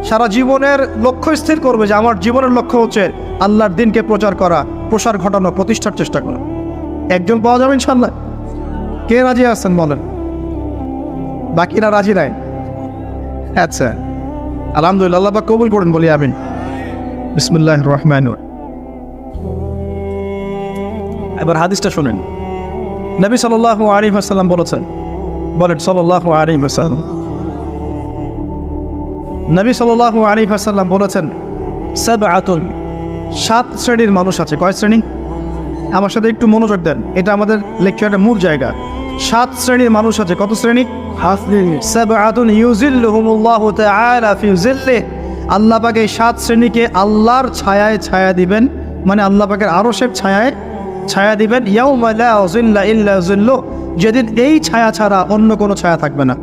Speaker 1: সারা জীবনের লক্ষ্য স্থির করবে যে আমার জীবনের লক্ষ্য হচ্ছে আল্লাহর দ্বীনকে প্রচার করা, প্রসার ঘটানো, প্রতিষ্ঠার চেষ্টা করা। একজন পাওয়া যাবে ইনশাআল্লাহ? কে রাজি আছেন বলেন? বাকিরা রাজি নাই? আচ্ছা, আলহামদুলিল্লাহ, আল্লাহ পাক কবুল করেন বলি আমিন। বিসমিল্লাহির রহমানির রহিম। এবার হাদিসটা শুনেন। নবী সাল্লাল্লাহু আলাইহি ওয়াসাল্লাম বলেছেন, বলেন সাল্লাল্লাহু আলাইহি ওয়াসাল্লাম, নবী সাল্লাল্লাহু আলাইহি ওয়াসাল্লাম বলেছেন, সাবআতুন, 7 শ্রেণীর মানুষ আছে। কয় শ্রেণী? আমার সাথে একটু মনোযোগ দেন, এটা আমাদের লেকচারের মূল জায়গা। 7 শ্রেণীর মানুষ আছে। কত শ্রেণী? সাবআতুন ইউজিল্লুহুমুল্লাহু তাআলা ফি জিল্লিহি, আল্লাহ পাক এই 7 শ্রেণীকে আল্লাহর ছায়ায় ছায়া দিবেন, মানে আল্লাহ পাকের আরশের ছায়ায় ছায়া দিবেন, ইয়াউমা লা জিল্লা ইল্লা জিল্লুহ, যেদিন এই ছায়া ছাড়া অন্য কোনো ছায়া থাকবে না।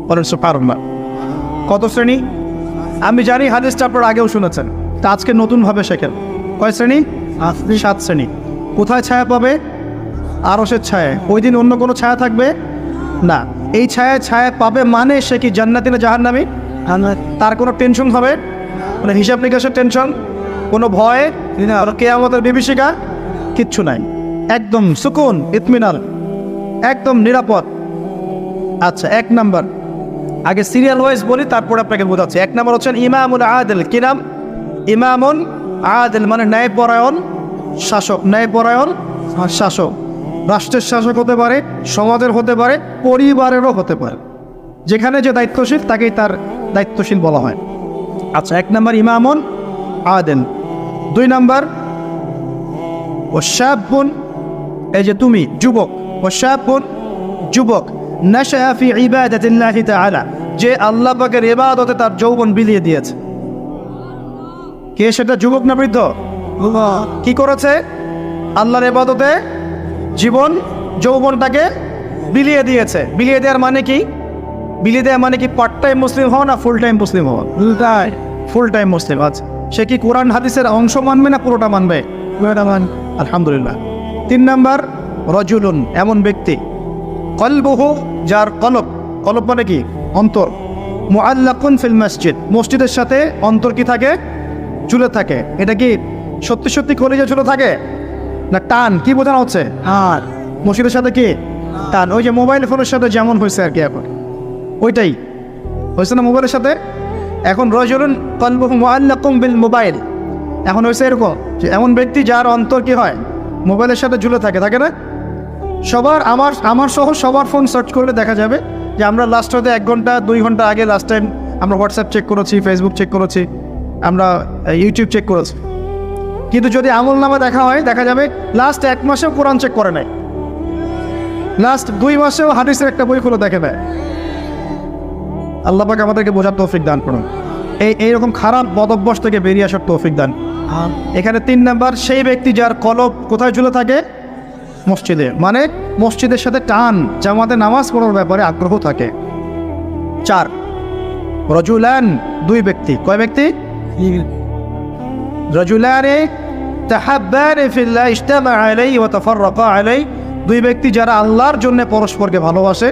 Speaker 1: বলেন সুবহানাল্লাহ। কত শ্রেণী? আমি জানি হাদিসটা আপনারা আগেও শুনেছেন, তা আজকে নতুনভাবে শেখেন। কয় শ্রেণী? 7 শ্রেণী। কোথায় ছায়া পাবে? আরশের ছায়ায়। ওই দিন অন্য কোনো ছায়া থাকবে না। এই ছায়ায় ছায়া পাবে মানে সে কি জান্নাতি না জাহান্নামী? তার কোনো টেনশন হবে? কোনো হিসাব নিকাশের টেনশন? কোনো ভয়? কিয়ামতের বিভীষিকা? কিচ্ছু নাই, একদম সুকুন, ইতমিনান, একদম নিরাপদ। আচ্ছা, 1 নাম্বার, আগে সিরিয়াল ওয়াইজ বলি, তারপর আপনাকে বোঝাচ্ছি। 1 নাম্বার হচ্ছেন ইমামুল আদিল। কি নাম? ইমামুন আদিল, মানে ন্যায়পরায়ণ শাসক। ন্যায়পরায়ণ শাসক, রাষ্ট্রের শাসক হতে পারে, সমাজের হতে পারে, পরিবারেরও হতে পারে। যেখানে যে দায়িত্বশীল তাকেই তার দায়িত্বশীল বলা হয়। আচ্ছা, 1 নাম্বার ইমামুন আদিল। 2 নাম্বার ওয়াশাবুন, এই যে তুমি যুবক, ওয়াশাবুন যুবক, নাশা ফি ইবাদাতিল্লাহি তাআলা, যে আল্লাহ পাকের ইবাদতে তার যৌবন বিলিয়ে দিয়েছে। কে সেটা, যুবক না বৃদ্ধ? কি করেছে? আল্লাহর ইবাদতে জীবন যৌবনটাকে বিলিয়ে দিয়েছে। বিলিয়ে দেওয়ার মানে কি? বিলিয়ে দেওয়া মানে কি পার্ট টাইম মুসলিম হওয়া না ফুল টাইম মুসলিম হওয়া? ফুল টাইম মুসলিম। আচ্ছা, সে কি কোরআন হাদিসের অংশ মানবে না পুরোটা মানবে? আলহামদুলিল্লাহ। 3 নাম্বার রজুলুন, এমন ব্যক্তি, কলবুহু, যার কলব, কলব মানে কি? অন্তর, মুআল্লাকুন ফিল মসজিদ, মসজিদের সাথে অন্তর কি থাকে? ঝুলে থাকে। এটা কি সত্যি সত্যি কলিজা ঝুলে থাকে না টান? কি বোঝানো হচ্ছে? আর মসজিদের সাথে কি টান? ওই যে মোবাইল ফোনের সাথে যেমন হয়েছে আর কি, এখন ওইটাই হয়েছে না মোবাইলের সাথে। এখন রজুলুন কলবুহু মুআল্লাকুন বিল মোবাইল, এখন হয়েছে এরকম যে এমন ব্যক্তি যার অন্তর কি হয়? মোবাইলের সাথে ঝুলে থাকে, থাকে না? সবার, আমার সহ সবার ফোন সার্চ করলে দেখা যাবে যে আমরা লাস্ট হয়তো 1 ঘন্টা 2 ঘন্টা আগে লাস্ট টাইম আমরা হোয়াটসঅ্যাপ চেক করেছি, ফেসবুক চেক করেছি, আমরা ইউটিউব চেক করেছি। কিন্তু যদি আমল নামা দেখা হয়, দেখা যাবে লাস্ট 1 মাসেও কোরআন চেক করে নাই, লাস্ট 2 মাসেও হাদিসের একটা বই খুলে দেখে নেয়। আল্লাহ পাক আমাদেরকে বোঝার তৌফিক দান করুন, এইরকম খারাপ বদভ্যাস থেকে বেরিয়ে আসার তৌফিক দান। এখানে 3 নাম্বার, সেই ব্যক্তি যার কলব কোথায় ঝুলে থাকে? মসজিদে, মানে মসজিদের সাথে টান, জামাতে নামাজ পড়ার ব্যাপারে আগ্রহ থাকে। 4 রজুলান, 2 ব্যক্তি। কয় ব্যক্তি? রজুলানে তাহাব্বানে ফিল্লাহ ইজতামা আলাইহি ওয়া তাফাররাকা আলাইহি, 2 ব্যক্তি যারা আল্লাহর জন্য পরস্পরকে ভালোবাসে,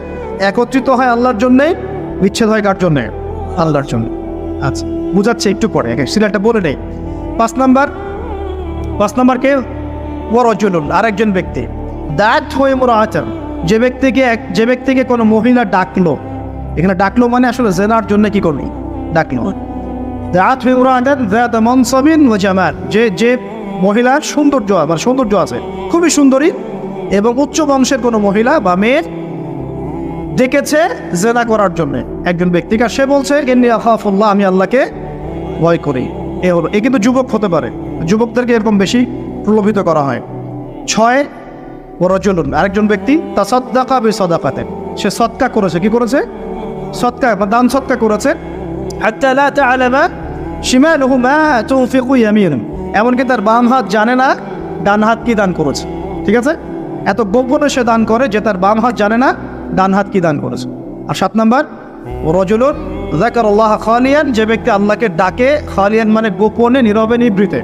Speaker 1: একত্রিত হয় আল্লাহর জন্যে, বিচ্ছেদ হয় কার জন্যে? আল্লাহর জন্য। আচ্ছা, বুঝাচ্ছে একটু পরে, সিরিয়ালটা বলে নেই। 5 নাম্বার কে? ওয়ারজুলুন, আরেকজন ব্যক্তি, দাঁত হয়ে মুরাআতান, যে ব্যক্তিকে কোনো মহিলা ডাকলো, এখানে ডাকলো মানে আসলে জেনার জন্য কি করলো? ডাকলো। দাঁত হয়ে মুরাআতান যাত মানসাবিন ওয়া জামাল, যে মহিলার সৌন্দর্য, মানে সৌন্দর্য আছে, খুবই সুন্দরী এবং উচ্চ বংশের কোনো মহিলা বা মেয়ে ডেকেছে জেনা করার জন্য একজন ব্যক্তিকে, সে বলছে ইন্নী আখাফুল্লাহ, আমি আল্লাহকে ভয় করি। এ হলো, এ কিন্তু যুবক হতে পারে, যুবকদেরকে এরকম বেশি প্রলোভিত করা হয়। 6 ওয়ারজুলুন, আরেকজন ব্যক্তি, তাসাদ্দাকা বিসাদাকাতিন, সে সদকা করেছে। কি করেছে? সদকা বা দান সদকা করেছে। হাত্তা লা তা'লামা শিমালুহু মা তুনফিকু ইয়ামিনুহু, এমনকি তার বাম হাত জানে না ডান হাত কি দান করেছে। ঠিক আছে, এত গোপনে সে দান করে যে তার বাম হাত জানে না ডান হাত কি দান করেছে। আর 7 নাম্বার রজুলুন যাকারাল্লাহ খালিয়ান, যে ব্যক্তি আল্লাহকে ডাকে, খালিয়ান মানে গোপনে, নীরবে, নিভৃতে,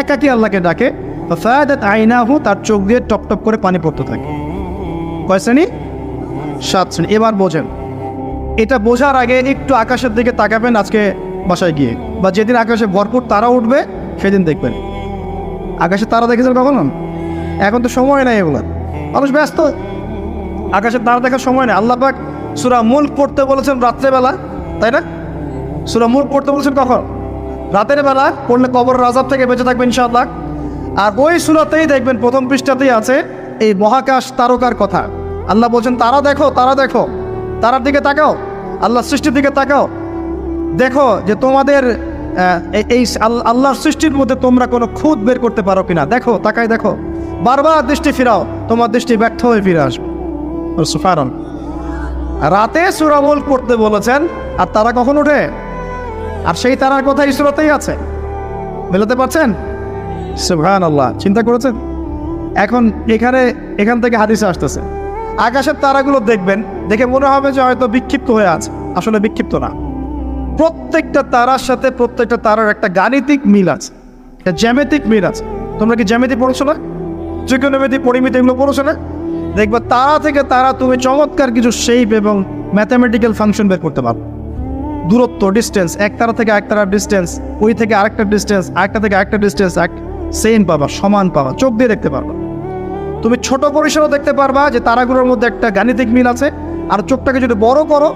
Speaker 1: একাকী আল্লাহকে ডাকে, ফাদাত আইনাহু, তার চোখ দিয়ে টপ টপ করে পানি পড়তে থাকে। কয় শ্রেণী? 7 শ্রেণী। এবার বোঝেন, এটা বোঝার আগে একটু আকাশের দিকে তাকাবেন আজকে বাসায় গিয়ে, বা যেদিন আকাশে ভরপুর তারা উঠবে সেদিন দেখবেন। আকাশে তারা দেখেছেন কখনো? এখন তো সময় নাই, এগুলো মানুষ ব্যস্ত, আকাশের তারা দেখার সময় নেই। আল্লাহ পাক সূরা মুলক পড়তে বলেছেন রাত্রেবেলা, তাই না? সূরা মুলক পড়তে বলেছেন কখন? রাতের বেলা পড়লে কবরের আযাব থেকে বেঁচে থাকবেন ইনশাআল্লাহ। আর ওই সূরাতেই দেখবেন প্রথম পৃষ্ঠাতেই আছে এই মহাকাশ তারকার কথা। আল্লাহ বলছেন তারা দেখো, তারা দেখো, তারার দিকে তাকাও, আল্লাহর সৃষ্টির দিকে তাকাও, দেখো যে তোমাদের এই আল্লাহর সৃষ্টির মধ্যে তোমরা কোনো খুঁত বের করতে পারো কিনা, দেখো, তাকাই দেখো, বারবার দৃষ্টি ফিরাও, তোমার দৃষ্টি ব্যর্থ হয়ে ফিরে আসবে। সুবহানাল্লাহ। রাতে সূরা মুলক পড়তে বলেছেন, আর তারা কখন ওঠে? আর সেই তারার কথা এই সূরাতেই আছে, মেলাতে পারছেন? সুবহানাল্লাহ, চিন্তা করেছেন? এখন এখান থেকে হাদিসে আসতেছে, আকাশের তারাগুলো দেখবেন, দেখে মনে হবে যে হয়তো বিক্ষিপ্ত হয়ে আছে, আসলে বিক্ষিপ্ত না। প্রত্যেকটা তারার সাথে প্রত্যেকটা তারার একটা গাণিতিক মিল আছে, একটা জ্যামিতিক মিল আছে। তোমরা কি জ্যামিতি পড়ছো না? ত্রিকোণমিতি, পরিমিতি এগুলো পড়ছো না? দেখবে তারা থেকে তারা তুমি চমৎকার কিছু শেপ এবং ম্যাথামেটিক্যাল ফাংশন বের করতে পারো। দূরত্ব, ডিস্টেন্স, এক তারা থেকে এক তারার ডিস্টেন্স, ওই থেকে আরেকটা ডিস্টেন্স, আরেকটা থেকে আরেকটা ডিস্টেন্স, সেম পাবা, সমান পাবা, চোখ দিয়ে দেখতে পারবা। তুমি ছোট পরিসরও দেখতে পারবা যে তারাগুলোর মধ্যে একটা গাণিতিক মিল আছে, আর চোখটাকে যদি বড় করো,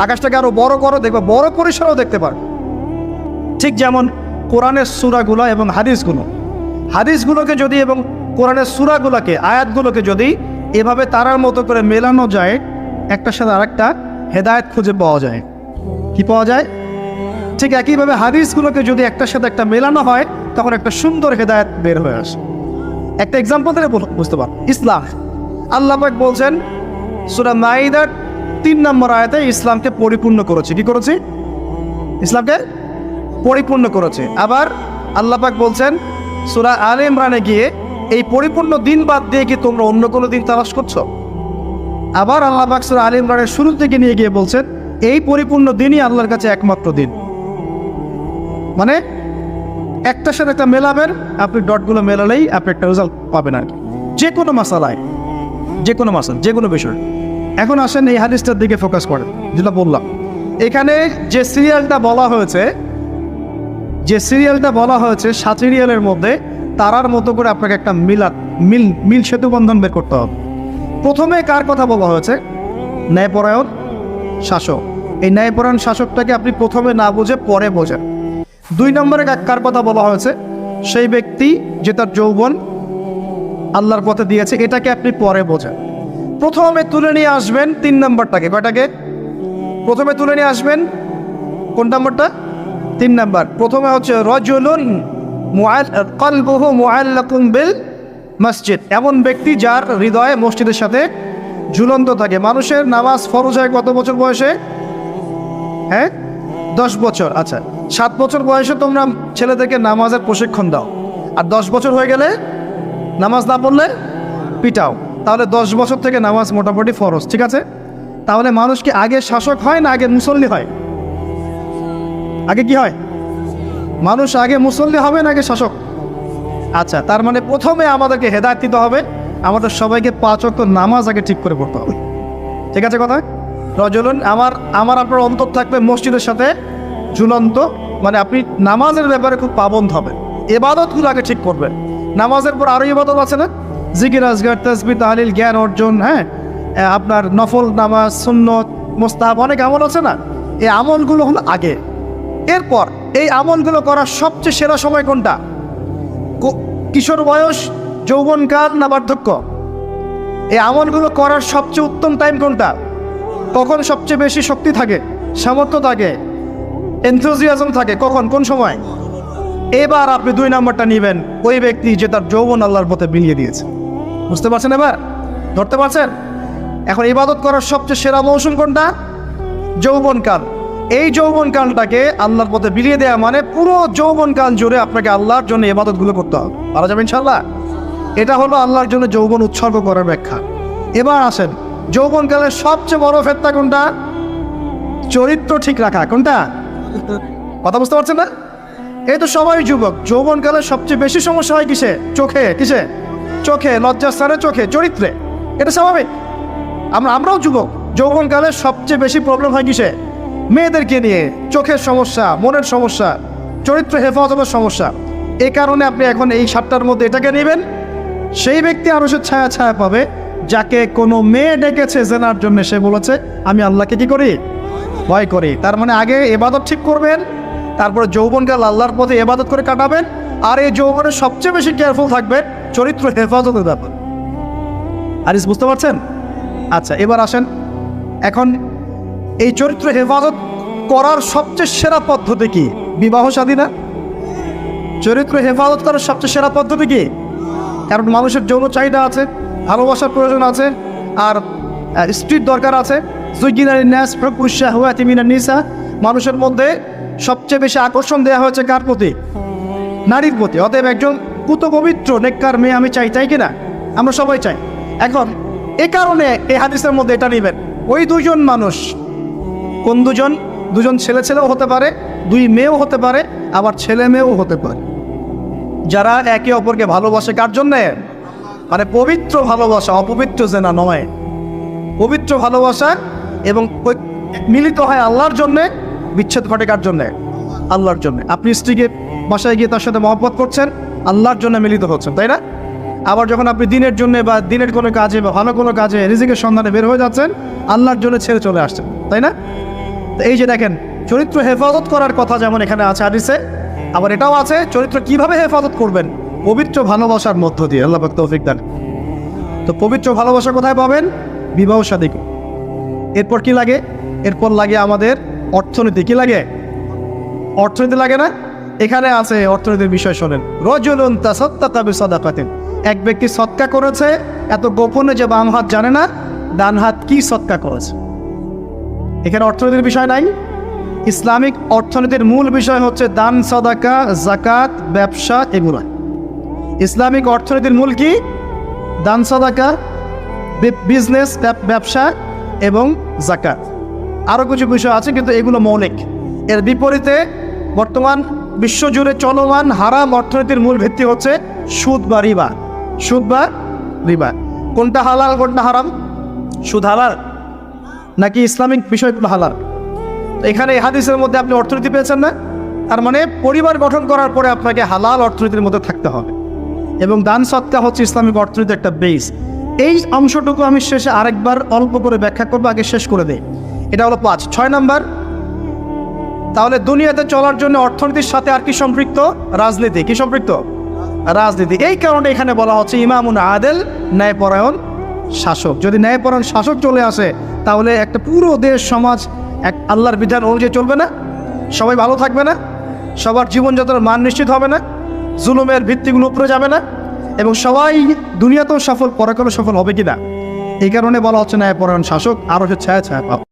Speaker 1: আকাশটাকে আরো বড় করো, দেখবা বড় পরিসরও দেখতে পারবে। ঠিক যেমন কোরআনের সূরাগুলো এবং হাদিসগুলোকে যদি এবং কোরআনের সূরাগুলোকে, আয়াতগুলোকে যদি এভাবে তারার মতো করে মেলানো যায়, একটার সাথে আরেকটা হেদায়েত খুঁজে পাওয়া যায়। কি পাওয়া যায়? ঠিক একইভাবে হাদিসগুলোকে যদি একটার সাথে একটা মেলানো হয়, তখন একটা সুন্দর হেদায়েত বের হয়ে আসে। একটা এক্সাম্পল থেকে বুঝতে পার। ইসলাম, আল্লাহ পাক বলছেন সূরা মাইদার 3 নম্বর আয়াতে ইসলামকে পরিপূর্ণ করেছে। কি করেছে? ইসলামকে পরিপূর্ণ করেছে। আবার আল্লাহ পাক বলছেন সূরা আলে ইমরানে গিয়ে, এই পরিপূর্ণ দিন বাদ দিয়ে কি তোমরা অন্য কোনো দিন তালাশ করছো? আবার আল্লাহ পাক সূরা আলে ইমরানের শুরু থেকে নিয়ে গিয়ে বলছেন এই পরিপূর্ণ দিনই আল্লাহর কাছে একমাত্র দিন। মানে একটার সাথে একটা মেলাবেন, আপনি ডটগুলো মেলালেই আপনি একটা রেজাল্ট পাবেন আর কি, যে কোনো মাসালায়, যে কোনো বিষয়। এখন আসেন এই হাদিসটার দিকে ফোকাস করেন, যেটা বললাম। এখানে যে সিরিয়ালটা বলা হয়েছে, 7 সিরিয়ালের মধ্যে তারার মতো করে আপনাকে একটা মিল সেতু বন্ধন বের করতে হবে। প্রথমে কার কথা বলা হয়েছে? ন্যায়পরায়ণ শাসক। এই ন্যায়পরায়ণ শাসকটাকে আপনি প্রথমে না বুঝে পরে বোঝেন। 2 নম্বরে কার কথা বলা হয়েছে? সেই ব্যক্তি যে তার যৌবন আল্লাহর পথে দিয়েছে, এটাকে আপনি পরে বোঝেন। প্রথমে তুলে নিয়ে আসবেন 3 নম্বরটাকে। কয়টাকে? প্রথমে তুলে নিয়ে আসবেন কোন নম্বরটা? 3 নম্বর। প্রথমে হচ্ছে রাজুলুন কলবুহু মুআল্লাকুন বিল মসজিদ, এমন ব্যক্তি যার হৃদয়ে মসজিদের সাথে ঝুলন্ত থাকে। মানুষের নামাজ ফরজ হয় কত বছর বয়সে? 10 বছর। আচ্ছা, 7 বছর বয়সে তোমরা ছেলেদেরকে নামাজের প্রশিক্ষণ দাও, আর 10 বছর হয়ে গেলে নামাজ না পড়লে পিটাও। তাহলে 10 বছর থেকে নামাজ মোটামুটি ফরজ, ঠিক আছে? তাহলে মানুষ কি আগে শাসক হয় না আগে মুসল্লি হয়? আগে কি হয়? মানুষ আগে মুসল্লি হবে না আগে শাসক? আচ্ছা, তার মানে প্রথমে আমাদেরকে হেদায়েত দিতে হবে, আমাদের সবাইকে 5 ওয়াক্ত নামাজ আগে ঠিক করে পড়তে হবে। ঠিক আছে কথা? রজলুন, আমার আপনার অন্তর থাকবে মসজিদের সাথে ঝুলন্ত, মানে আপনি নামাজের ব্যাপারে খুব পাবন্দ হবেন, ইবাদতগুলো আগে ঠিক করবেন। নামাজের পর আরও ইবাদত আছে না? জিকির, আজগার, তাসবিহ, তাহলিল, জ্ঞান অর্জন, আপনার নফল নামাজ, সুন্নত, মুস্তাহাব, অনেক আমল আছে না? এই আমলগুলো হলো আগে। এরপর এই আমলগুলো করার সবচেয়ে সেরা সময় কোনটা? কিশোর বয়স, যৌবনকাল না বার্ধক্য? এই আমলগুলো করার সবচেয়ে উত্তম টাইম কোনটা? কখন সবচেয়ে বেশি শক্তি থাকে, সামর্থ্য থাকে, এনথুজিয়াজম থাকে? কখন, কোন সময়? এবার আপনি 2 নম্বরটা নেবেন, ওই ব্যক্তি যে তার যৌবন আল্লাহর পথে বিলিয়ে দিয়েছে। বুঝতে পারছেন? এবার ধরতে পারছেন? এখন ইবাদত করার সবচেয়ে সেরা মৌসুম কোনটা? যৌবনকাল। এই যৌবনকালটাকে আল্লাহর পথে বিলিয়ে দেওয়া মানে পুরো যৌবনকাল জুড়ে আপনাকে আল্লাহর জন্য ইবাদতগুলো করতে হবে। পারা যাবে ইনশাল্লাহ? এটা হলো আল্লাহর জন্য যৌবন উৎসর্গ করার ব্যাখ্যা। এবার আসেন, যৌবনকালের সবচেয়ে বড় ফেতনা কোনটা? চরিত্র ঠিক রাখা। কোনটা? কথা বুঝতে পারছেন না? এই তো সবাই যুবক, যৌবনকালের সবচেয়ে বেশি সমস্যা হয় কিসে? চোখে। কিসে? চোখে, লজ্জাস্থানে, চোখে, চরিত্রে। এটা স্বাভাবিক। আমরাও যুবক, যৌবনকালের সবচেয়ে বেশি প্রবলেম হয় কিসে? মেয়েদেরকে নিয়ে, চোখের সমস্যা, মনের সমস্যা, চরিত্র হেফাজতের সমস্যা। এই কারণে আপনি এখন এই 7টার মধ্যে এটাকে নেবেন। সেই ব্যক্তি আরশের ছায়া পাবে যাকে কোনো মেয়ে ডেকেছে জেনার জন্য, সে বলেছে আমি আল্লাহকে কি করি? ভয় করি। তার মানে আগে ইবাদত ঠিক করবেন, তারপরে যৌবনকাল আল্লাহর পথে ইবাদত করে কাটাবেন, আর এই যৌবনে সবচেয়ে বেশি কেয়ারফুল থাকবেন চরিত্র হেফাজতের ব্যাপার। আরিস, বুঝতে পারছেন? আচ্ছা, এবার আসেন, এখন এই চরিত্র হেফাজত করার সবচেয়ে সেরা পদ্ধতি কি? বিবাহ শাদী না? চরিত্র হেফাজত করার সবচেয়ে সেরা পদ্ধতি কি? কারণ মানুষের যৌন চাহিদা আছে, ভালোবাসার প্রয়োজন আছে, আর স্ত্রীর দরকার আছে। মানুষের মধ্যে সবচেয়ে বেশি আকর্ষণ দেওয়া হয়েছে কার প্রতি? নারীর প্রতি। অতএব একজন পুত পবিত্র নেককার মেয়ে আমি চাই, তাই কিনা? আমরা সবাই চাই। এখন এ কারণে এই হাদিসের মধ্যে এটা নেবেন, ওই 2জন মানুষ, কোন 2জন? 2জন ছেলেও হতে পারে, 2 মেয়েও হতে পারে, আবার ছেলে মেয়েও হতে পারে, যারা একে অপরকে ভালোবাসে। কার জন্যে? মানে পবিত্র ভালোবাসা, অপবিত্র জেনা নয়, পবিত্র ভালোবাসা, এবং মিলিত হয় আল্লাহর জন্যে। বিচ্ছেদ ঘটে কার জন্যে? আল্লাহর জন্যে। আপনি স্ত্রীকে বাসায় গিয়ে তার সাথে মহব্বত করছেন, আল্লাহর জন্য মিলিত হচ্ছেন, তাই না? আবার যখন আপনি দিনের জন্য বা দিনের কোনো কাজে বা ভালো কোনো কাজে রিজিকের সন্ধানে বের হয়ে যাচ্ছেন, আল্লাহর জন্য ছেড়ে চলে আসছেন, তাই না? তো এই যে দেখেন, চরিত্র হেফাজত করার কথা যেমন এখানে আছে হাদিসে, আবার এটাও আছে চরিত্র কিভাবে হেফাজত করবেন, পবিত্র ভালোবাসার মধ্য দিয়ে। আল্লাহ পাক তৌফিক দান। তো পবিত্র ভালোবাসা কোথায় পাবেন? বিবাহ শাদী। এরপর কি লাগে? এরপর লাগে আমাদের অর্থনীতি। কি লাগে? অর্থনীতি লাগে না? এখানে আছে অর্থনীতির বিষয়। শোনেন, রজুলুন তাসাদ্দাকা বিসাদাকাতিন, এক ব্যক্তি সদকা করেছে, এত গোপনে যে বাম হাত জানে না ডান হাত কি সদকা করেছে। এখানে অর্থনীতির বিষয় নাই। ইসলামিক অর্থনীতির মূল বিষয় হচ্ছে দান, সাদাকা, যাকাত, ব্যবসা, এগুলো। ইসলামিক অর্থনীতির মূল কি? দান, সাদাকা, বিজনেস, ব্যবসা এবং যাকাত। আরও কিছু বিষয় আছে কিন্তু এগুলো মৌলিক। এর বিপরীতে বর্তমান বিশ্বজুড়ে চলমান হারাম অর্থনীতির মূল ভিত্তি হচ্ছে সুদ বা রিবা। সুদ বা রিবা। কোনটা হালাল কোনটা হারাম? সুদ হালাল নাকি ইসলামিক বিষয়গুলো হালাল? এখানে এই হাদিসের মধ্যে আপনি অর্থনীতি পেয়েছেন না? তার মানে পরিবার গঠন করার পরে আপনাকে হালাল অর্থনীতির মধ্যে থাকতে হবে, এবং দান সদকা হচ্ছে ইসলামিক অর্থনীতির একটা বেস। এই অংশটুকু আমি শেষে আরেকবার অল্প করে ব্যাখ্যা করবো, আগে শেষ করে দেই। এটা হলো 5। 6 নাম্বার, তাহলে দুনিয়াতে চলার জন্য অর্থনীতির সাথে আর কি সম্পৃক্ত? রাজনীতি। কি সম্পৃক্ত? রাজনীতি। এই কারণে এখানে বলা হচ্ছে ইমামুন আদেল, ন্যায়পরায়ণ শাসক। যদি ন্যায়পরায়ণ শাসক চলে আসে তাহলে একটা পুরো দেশ সমাজ এক আল্লাহর বিধান অনুযায়ী চলবে না? সবাই ভালো থাকবে না? সবার জীবনযাত্রার মান নিশ্চিত হবে না? জুলুমের ভিত্তিগুলো উপরে যাবে না? এবং সবাই দুনিয়াতেও সফল, পরকালেও সফল হবে কিনা? এই কারণে বলা হচ্ছে ন্যায়পরায়ণ শাসক। আরও হচ্ছে ছায়া ছায়া পাবে।